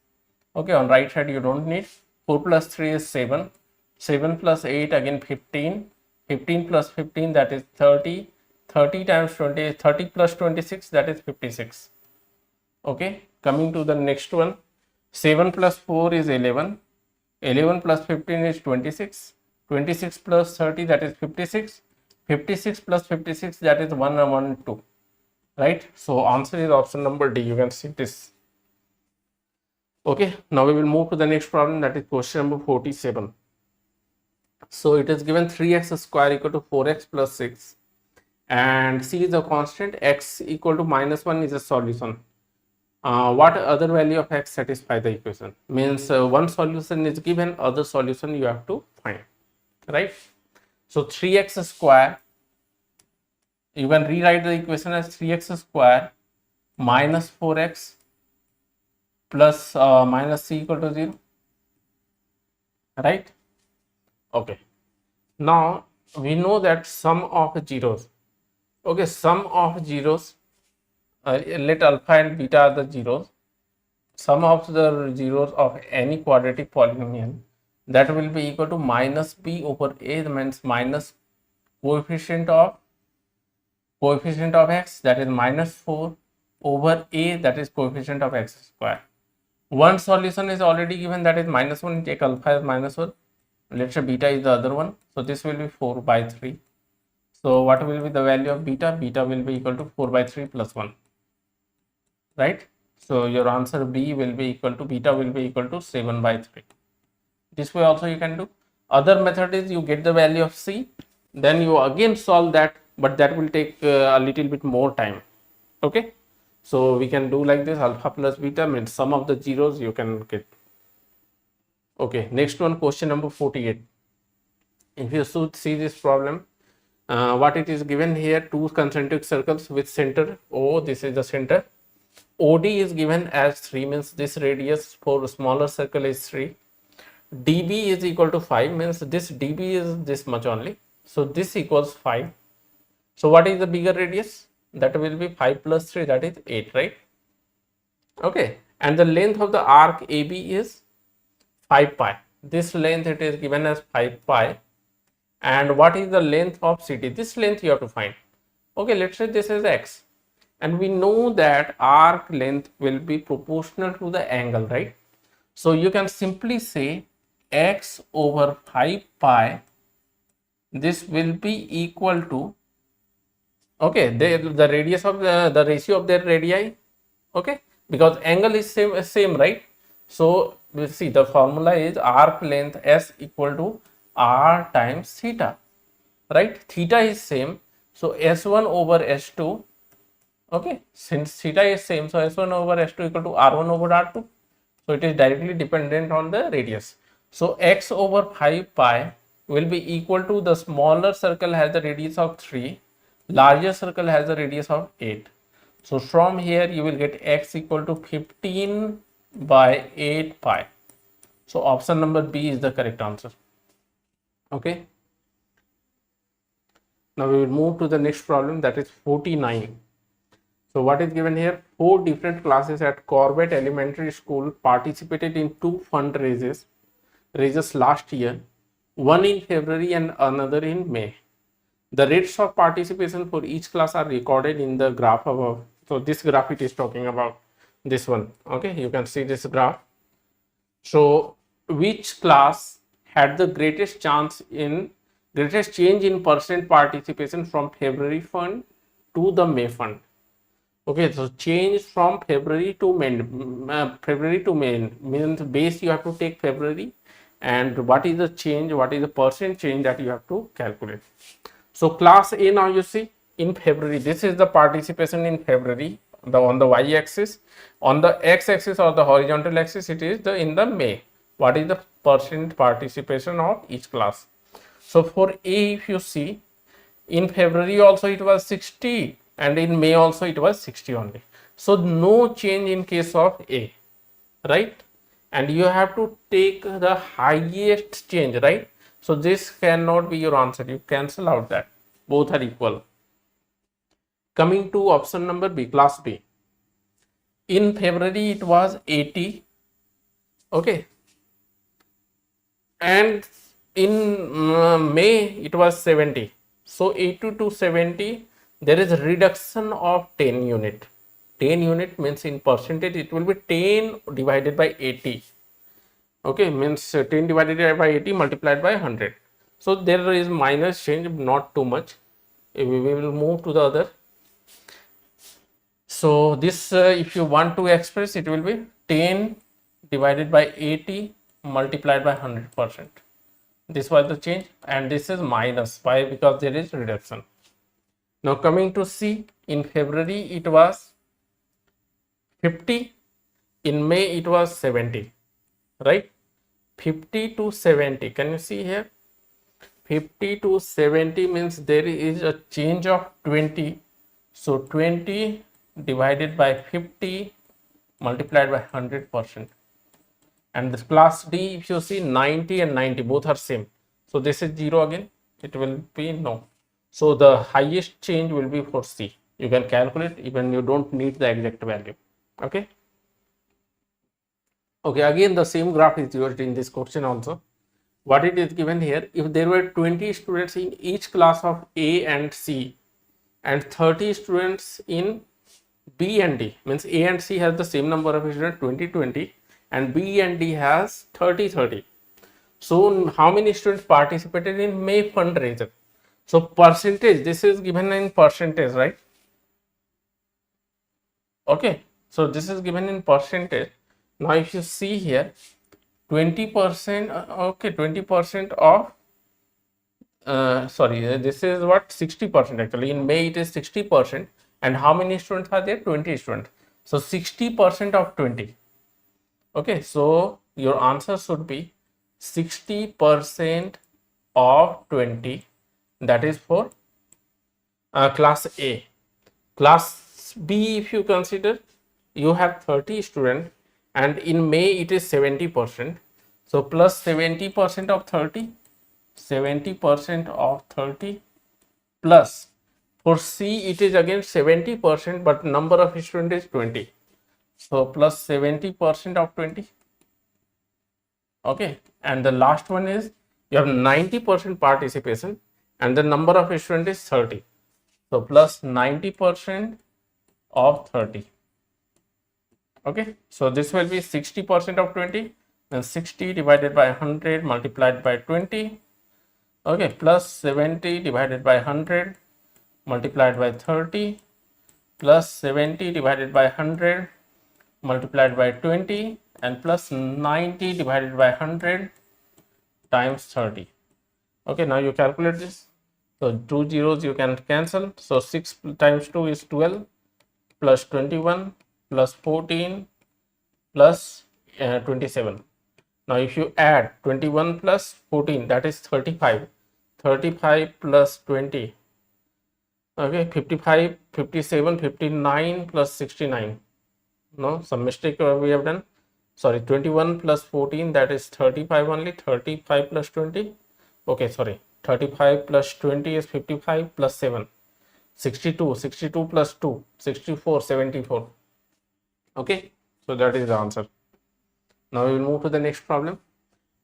Okay, on right side you don't need. 4 plus 3 is 7. 7 plus 8 again 15. 15 plus 15, that is 30. 30 times 20, 30 plus 26, that is 56. Okay, coming to the next one. 7 plus 4 is 11. 11 plus 15 is 26. 26 plus 30, that is 56. 56 plus 56, that is 112. Right? So answer is option number D. You can see this. Okay, now we will move to the next problem, that is question number 47. So it is given 3x square equal to 4x plus 6, and c is a constant, x equal to -1 is a solution. What other value of x satisfy the equation? Means one solution is given, other solution you have to find, right? So 3x square, you can rewrite the equation as 3x square minus 4x plus minus c equal to 0, right? Okay, now we know that sum of zeros, okay, sum of zeros, let alpha and beta are the zeros, sum of the zeros of any quadratic polynomial, that will be equal to minus b over a, means minus coefficient of x, that is minus 4 over a, that is coefficient of x square. One solution is already given, that is -1. Take alpha as -1. Let's say beta is the other one. So this will be 4 by 3. So what will be the value of beta? Beta will be equal to 4 by 3 plus 1. Right? So your answer B will be equal to, beta will be equal to 7 by 3. This way also you can do. Other method is you get the value of C, then you again solve that, but that will take a little bit more time. Okay, so we can do like this, alpha plus beta means sum of the zeros you can get. Okay, next one, question number 48. If you should see this problem, what it is given here, two concentric circles with center O, this is the center. OD is given as 3, means this radius for smaller circle is 3. DB is equal to 5, means this DB is this much only. So this equals 5. So what is the bigger radius? That will be 5 plus 3, that is 8, right? Okay, and the length of the arc AB is 5 pi. This length it is given as 5 pi. And what is the length of CD? This length you have to find. Okay, let's say this is x. And we know that arc length will be proportional to the angle, right? So you can simply say x over 5 pi, this will be equal to, okay, the radius of the ratio of their radii, okay, because angle is same, right? So we'll see the formula is arc length S equal to R times theta, right? Theta is same, so S1 over S2, okay, since theta is same, so S1 over S2 equal to R1 over R2, so it is directly dependent on the radius. So x over 5 pi will be equal to, the smaller circle has the radius of 3, larger circle has the radius of 8. So from here you will get x equal to 15 by 8 pi. So option number B is the correct answer. Okay. Now we will move to the next problem, that is 49. So what is given here? 4 different classes at Corbett Elementary School participated in 2 fundraisers last year, one in February and another in May. The rates of participation for each class are recorded in the graph above. So this graph it is talking about, this one. Okay, you can see this graph. So which class had the greatest change in percent participation from February fund to the May fund? Okay, so change from February to May means base you have to take February, and what is the change, what is the percent change that you have to calculate. So class A, now you see in February, this is the participation in February, on the y-axis. On the x-axis or the horizontal axis, it is the in the May. What is the percent participation of each class? So for A, if you see, in February also it was 60 and in May also it was 60 only. So no change in case of A, right? And you have to take the highest change, right? So this cannot be your answer. You cancel out that. Both are equal. Coming to option number B, class B. In February it was 80. Okay. And in May it was 70. So 80 to 70, there is a reduction of 10 unit. 10 unit means in percentage it will be 10 divided by 80. Okay, means 10 divided by 80 multiplied by 100. So there is minus change, not too much. We will move to the other. So this if you want to express, it will be 10 divided by 80 multiplied by 100%. This was the change, and this is minus. Why? Because there is reduction. Now coming to C, in February it was 50, in May it was 70, right? 50 to 70, can you see here? 50 to 70 means there is a change of 20. So 20 divided by 50 multiplied by 100%. And this class D, if you see, 90 and 90 both are same. So this is 0 again, it will be no. So the highest change will be for C. You can calculate, even you don't need the exact value. Okay. Okay, again the same graph is used in this question also. What it is given here, if there were 20 students in each class of A and C and 30 students in B and D, means A and C has the same number of students, 20 and B and D has 30. So how many students participated in May fundraiser? So percentage, this is given in percentage, right? Okay, so this is given in percentage. Now if you see here, 20%, okay, 20% of this is what, 60% actually. In May it is 60%, and how many students are there? 20 students. So 60% of 20. Okay, so your answer should be 60% of 20, that is for class A. Class B, if you consider, you have 30 students and in May it is 70%. So plus 70% of 30, 70% of 30 plus, for C it is again 70%, but number of students is 20. So plus 70% of 20. Okay, and the last one is you have 90% participation and the number of students is 30. So plus 90% of 30. Okay, so this will be 60% of 20, and 60 divided by 100 multiplied by 20. Okay, plus 70 divided by 100 multiplied by 30 plus 70 divided by 100 multiplied by 20 and plus 90 divided by 100 times 30. Okay, now you calculate this. So 2 zeros you can cancel. So 6 times 2 is 12 plus 21 plus 14 plus 27. Now if you add 21 plus 14, that is 35. 35 plus 20. Okay, 55, 57, 59 plus 69. No, some mistake we have done. Sorry, 21 plus 14, that is 35 only. 35 plus 20. Okay, sorry. 35 plus 20 is 55 plus 7. 62. 62 plus 2. 64, 74. Okay, so that is the answer. Now we will move to the next problem.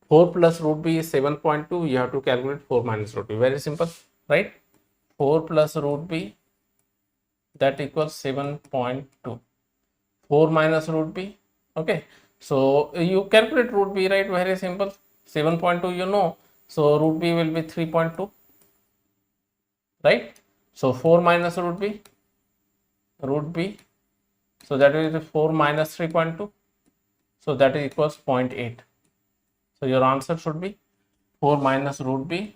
4 plus root b is 7.2. You have to calculate 4 minus root b. Very simple, right? 4 plus root b, that equals 7.2. 4 minus root b. Okay, so you calculate root b, right? Very simple. 7.2 you know, so root b will be 3.2, right? So 4 minus root b So that is 4 minus 3.2. So that is equals 0.8. So your answer should be 4 minus root b,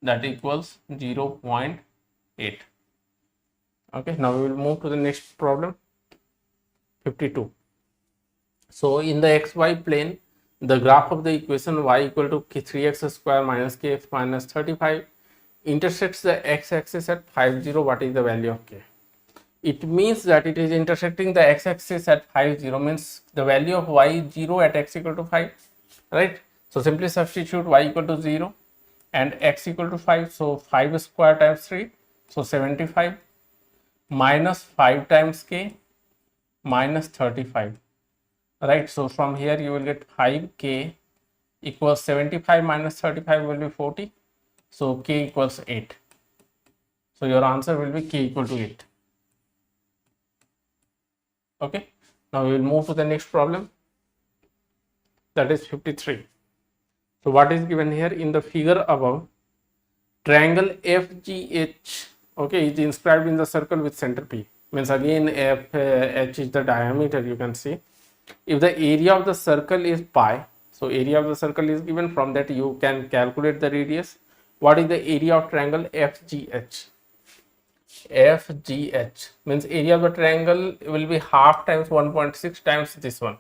that equals 0.8. Okay, now we will move to the next problem, 52. So in the xy plane, the graph of the equation y equal to 3x square minus kx minus 35 intersects the x-axis at 50. What is the value of k? It means that it is intersecting the x-axis at 50, means the value of y is 0 at x equal to 5, right? So simply substitute y equal to 0 and x equal to 5. So 5 square times 3, so 75, minus 5 times k minus 35, right? So from here you will get 5k equals 75 minus 35 will be 40. So k equals 8. So your answer will be k equal to 8. Okay, now we will move to the next problem, that is 53. So what is given here in the figure above? Triangle FGH, okay, is inscribed in the circle with center P. Means again H is the diameter, you can see. If the area of the circle is pi, so area of the circle is given, from that you can calculate the radius. What is the area of triangle FGH? FGH means area of the triangle will be half times 1.6 times this one,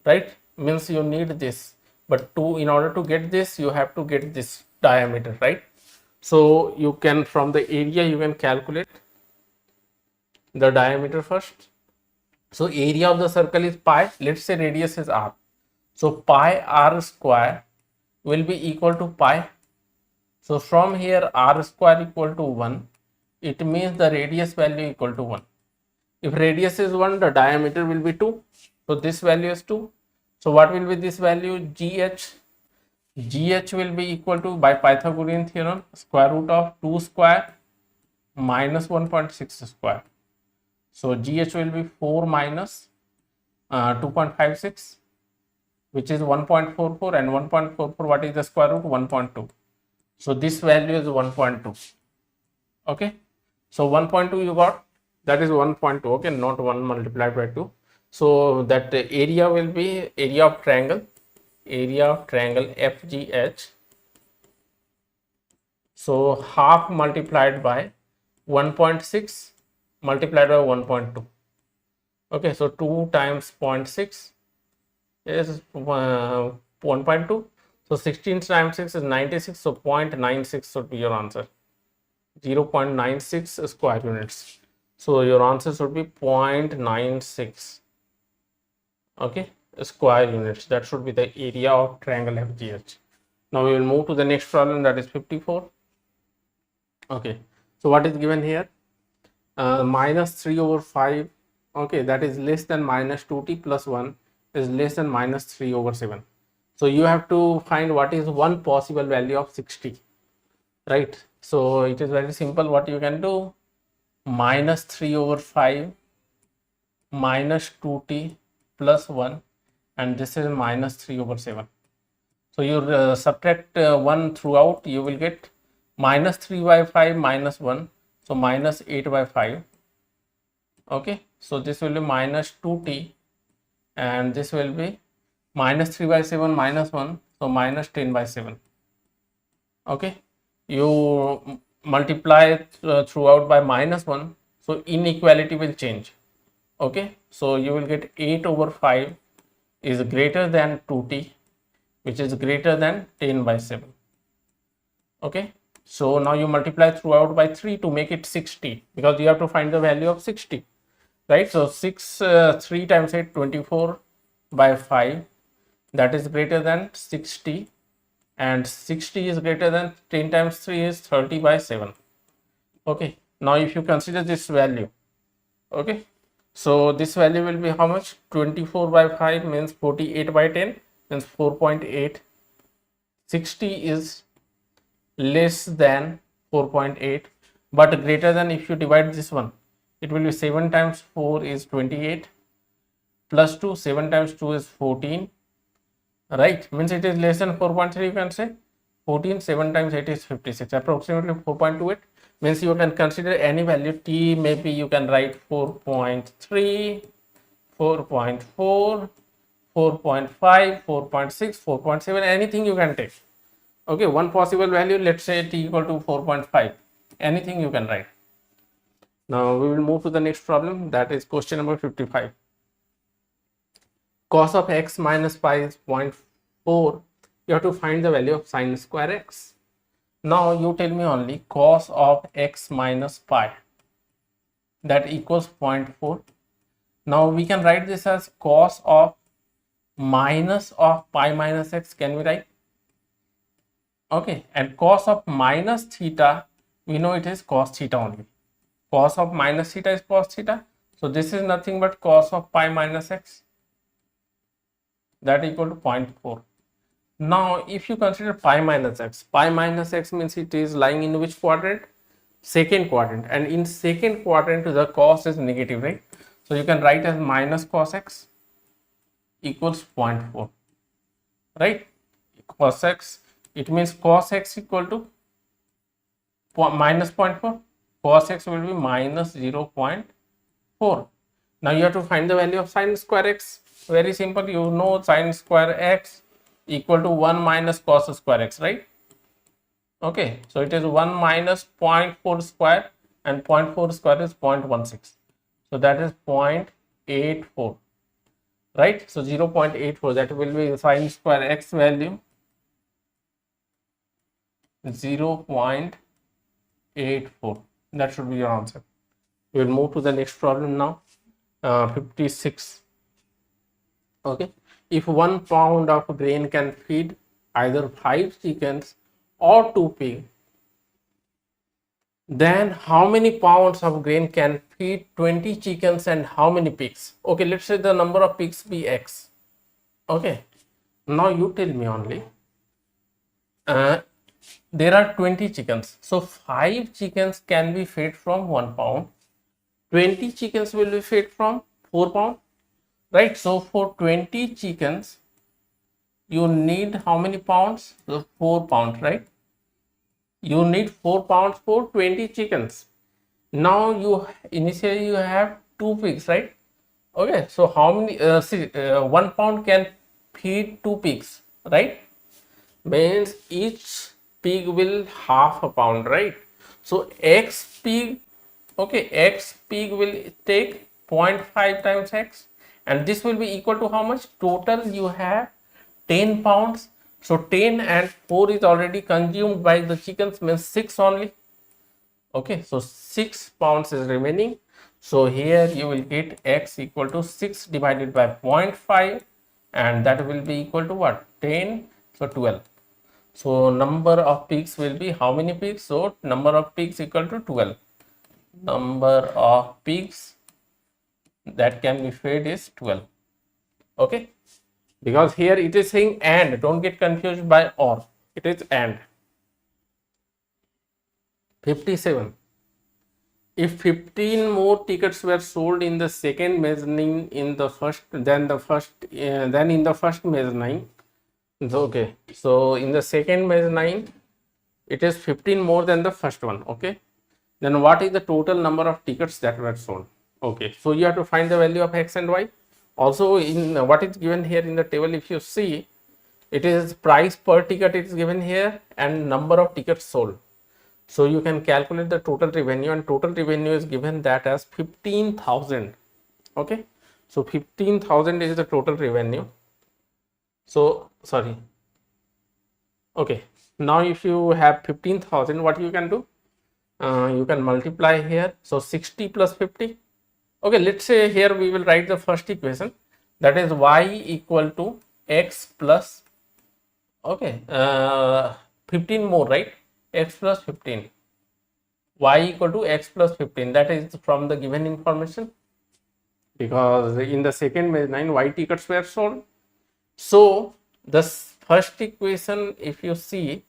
right? Means you need this, but in order to get this you have to get this diameter, right? So you can, from the area you can calculate the diameter first. So area of the circle is pi, let's say radius is r, so pi r square will be equal to pi. So from here r square equal to 1, it means the radius value equal to 1. If radius is 1, the diameter will be 2. So this value is 2. So what will be this value? GH. GH will be equal to, by Pythagorean theorem, square root of 2 square minus 1.6 square. So GH will be 4 minus 2.56, which is 1.44, and 1.44, what is the square root? 1.2. So this value is 1.2. Okay, so 1.2 you got, that is 1.2. okay, not 1 multiplied by 2. So that area will be area of triangle FGH, so half multiplied by 1.6 multiplied by 1.2. okay, so 2 times 0.6 is 1.2. so 16 times 6 is 96, so 0.96 should be your answer. 0.96 square units. So your answer should be 0.96, okay, square units. That should be the area of triangle FGH. Now we will move to the next problem, that is 54. Okay, so what is given here? Minus 3 over 5, okay, that is less than minus 2t plus 1 is less than minus 3 over 7. So you have to find what is one possible value of 60, right? So it is very simple. What you can do, minus 3 over 5 minus 2t plus 1, and this is minus 3 over 7. So you subtract 1 throughout, you will get minus 3 by 5 minus 1, so minus 8 by 5. Okay, so this will be minus 2t, and this will be minus 3 by 7 minus 1, so minus 10 by 7. Okay, you multiply throughout by minus 1, so inequality will change. Okay, so you will get 8 over 5 is greater than 2t, which is greater than 10 by 7. Okay, so now you multiply throughout by 3 to make it 60, because you have to find the value of 60, right? So 3 times 8, 24 by 5, that is greater than 60, and 60 is greater than 10 times 3 is 30 by 7. Okay, now if you consider this value, okay, so this value will be how much? 24 by 5 means 48 by 10 means 4.8. 60 is less than 4.8 but greater than, if you divide this one, it will be 7 times 4 is 28 plus 2, 7 times 2 is 14, right? Means it is less than 4.3, you can say 14, 7 times 8 is 56, approximately 4.28. Means you can consider any value t, maybe you can write 4.3, 4.4, 4.5, 4.6, 4.7, anything you can take. Okay, one possible value, let's say t equal to 4.5, anything you can write. Now we will move to the next problem, that is question number 55. Cos of x minus pi is 0.4. You have to find the value of sine square x. Now you tell me only cos of x minus pi, that equals 0.4. Now we can write this as cos of minus of pi minus x, can we write? Okay, and cos of minus theta, we know it is cos theta only. Cos of minus theta is cos theta. So this is nothing but cos of pi minus x, that equal to 0.4. Now if you consider pi minus x means it is lying in which quadrant? Second quadrant, and in second quadrant the cos is negative, right? So you can write as minus cos x equals 0.4, right? Cos x, it means cos x equal to minus 0.4. Cos x will be minus 0.4. Now you have to find the value of sine square x. Very simple, you know sine square x equal to 1 minus cos square x, right? Okay, so it is 1 minus 0.4 square, and 0.4 square is 0.16. So that is 0.84, right? So 0.84, that will be sine square x value 0.84. That should be your answer. We will move to the next problem now. 56. Okay, if 1 pound of grain can feed either 5 chickens or 2 pigs, then how many pounds of grain can feed 20 chickens and how many pigs? Okay, let's say the number of pigs be x. Okay, now you tell me only. There are 20 chickens, so 5 chickens can be fed from 1 pound, 20 chickens will be fed from 4 pound, right? So for 20 chickens you need how many pounds? 4 pounds, right? You need 4 pounds for 20 chickens. Now you initially you have 2 pigs, right? Okay, so how many 1 pound can feed 2 pigs, right? Means each pig will half a pound, right? So x pig, okay, x pig will take 0.5 times x, and this will be equal to how much? Total you have 10 pounds. So 10 and 4 is already consumed by the chickens, means 6 only. Okay, so 6 pounds is remaining. So here you will get x equal to 6 divided by 0.5, and that will be equal to what? 10, so 12. So number of pigs will be how many pigs? So number of pigs equal to 12. Number of pigs that can be fed is 12. Okay, because here it is saying and, don't get confused by or, it is and. 57. If 15 more tickets were sold in the second mezzanine in the first than in the first mezzanine, okay, so in the second mezzanine it is 15 more than the first one, okay, then what is the total number of tickets that were sold? Okay, so you have to find the value of x and y. Also in what is given here in the table, if you see, it is price per ticket is given here and number of tickets sold. So you can calculate the total revenue, and total revenue is given that as 15,000. Okay, so 15,000 is the total revenue. So sorry, okay, now if you have 15,000, what you can do? You can multiply here, so 60 plus 50. Okay, let's say here we will write the first equation, that is y equal to x plus, okay, 15 more, right? X plus 15, y equal to x plus 15, that is from the given information, because in the second mezzanine y tickets were sold. So the first equation, if you see,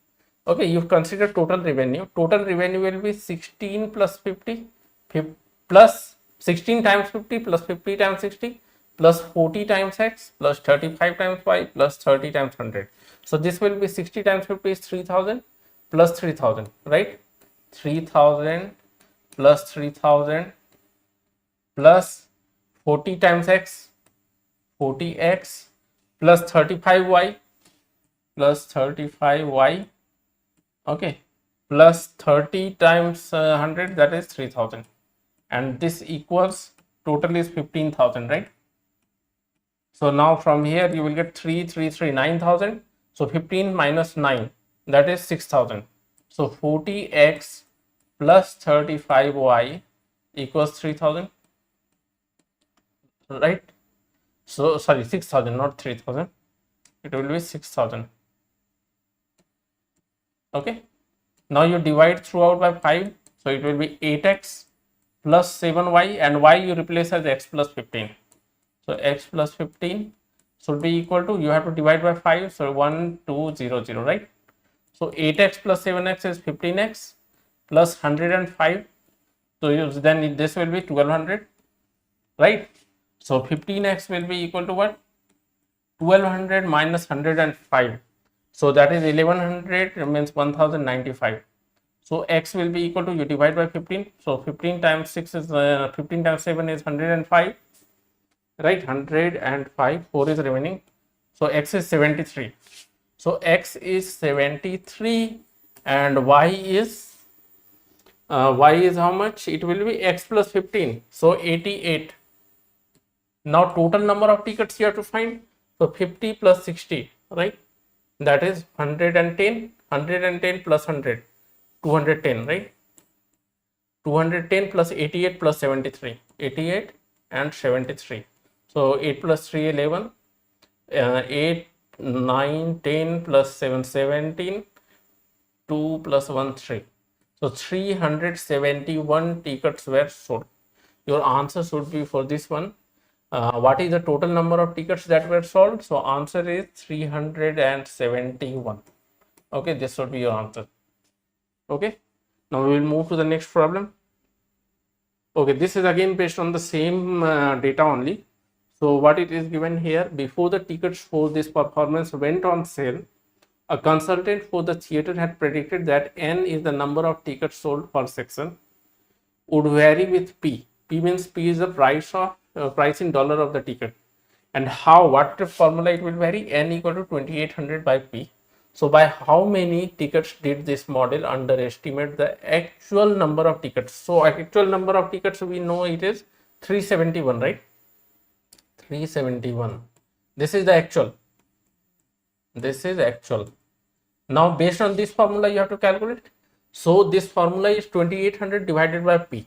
okay, you consider total revenue will be 16 plus 50, plus 16 times 50 plus 50 times 60 plus 40 times x plus 35 times y plus 30 times 100. So this will be 60 times 50 is 3000 plus 3000, right? 3000 plus 3000 plus 40 times x, 40x plus 35y plus 35y, okay, plus 30 times 100, that is 3000, and this equals total is 15,000, right? So now from here you will get 9,000. So 15 minus 9, that is 6,000. So 40x plus 35y equals 3,000, right? So sorry, 6,000, not 3,000. It will be 6,000. Okay. Now you divide throughout by 5. So it will be 8x plus 7y, and y you replace as x plus 15. So x plus 15 should be equal to, you have to divide by 5. So 1200, right? So 8x plus 7x is 15x plus 105. So then this will be 1200, right? So 15x will be equal to what? 1200 minus 105. So that is 1100, means 1095. So x will be equal to, you divide by 15. So 15 times 6 is 15 times 7 is 105, right? 105, 4 is remaining. So x is 73. So x is 73 and y is how much? It will be x plus 15. So 88. Now total number of tickets you have to find. So 50 plus 60, right? That is 110. 110 plus 100, 210, right? 210 plus 88 plus 73, 88 and 73. So 8 plus 3, 11, 8, 9, 10 plus 7, 17, 2 plus 1, 3. So 371 tickets were sold. Your answer should be for this one. What is the total number of tickets that were sold? So answer is 371. Okay, this should be your answer. Okay, now we will move to the next problem. Okay, this is again based on the same data only. So what it is given here, before the tickets for this performance went on sale, a consultant for the theater had predicted that N is the number of tickets sold per section, would vary with P. P means P is the price of price in dollar of the ticket, and what the formula it will vary? N equal to 2800 by P. So by how many tickets did this model underestimate the actual number of tickets? So actual number of tickets, we know it is 371, right? 371. This is the actual. This is actual. Now based on this formula you have to calculate. So this formula is 2800 divided by P.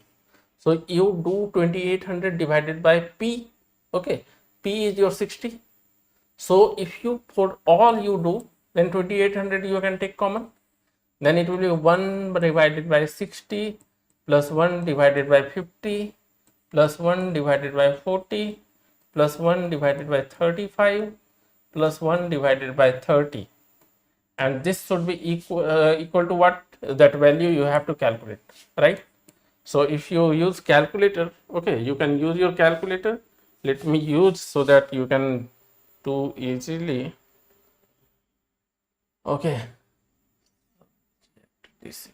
So you do 2800 divided by P. Okay, P is your 60. So if you put all you do, then 2800 you can take common. Then it will be 1 divided by 60 plus 1 divided by 50 plus 1 divided by 40 plus 1 divided by 35 plus 1 divided by 30. And this should be equal to what? That value you have to calculate, right? So if you use calculator, okay, you can use your calculator. Let me use so that you can do easily. Okay, this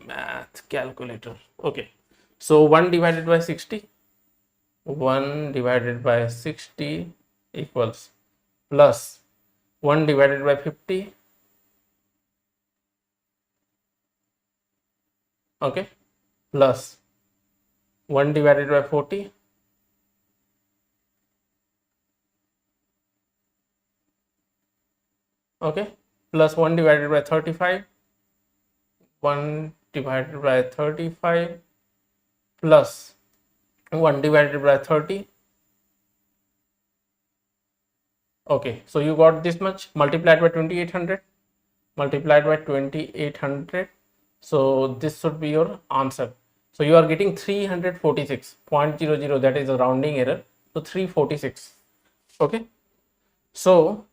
math calculator. Okay, so 1 divided by 60, 1 divided by 60 equals plus 1 divided by 50, okay, plus 1 divided by 40, okay, plus 1 divided by 35, 1 divided by 35 plus 1 divided by 30. Okay, so you got this much multiplied by 2800, multiplied by 2800. So this should be your answer. So you are getting 346.00, that is a rounding error. So 346. Okay, so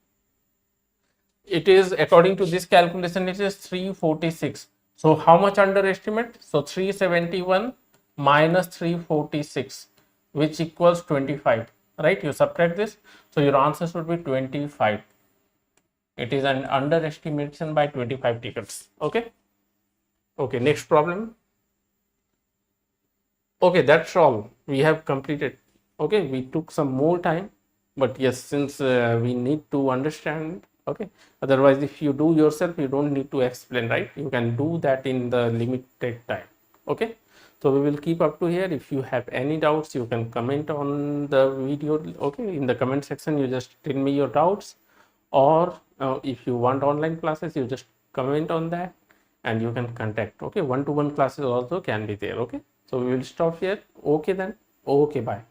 it is, according to this calculation, it is 346. So how much underestimate? So 371 minus 346, which equals 25, right? You subtract this, so your answer should be 25. It is an underestimation by 25 tickets. Okay, Okay, next problem. Okay, that's all we have completed. Okay, we took some more time, but yes, since we need to understand. Okay, otherwise if you do yourself, you don't need to explain, right? You can do that in the limited time. Okay, so we will keep up to here. If you have any doubts, you can comment on the video. Okay, in the comment section, you just tell me your doubts, or if you want online classes, you just comment on that and you can contact. Okay, one-to-one classes also can be there. Okay, so we will stop here. Okay then. Okay, bye.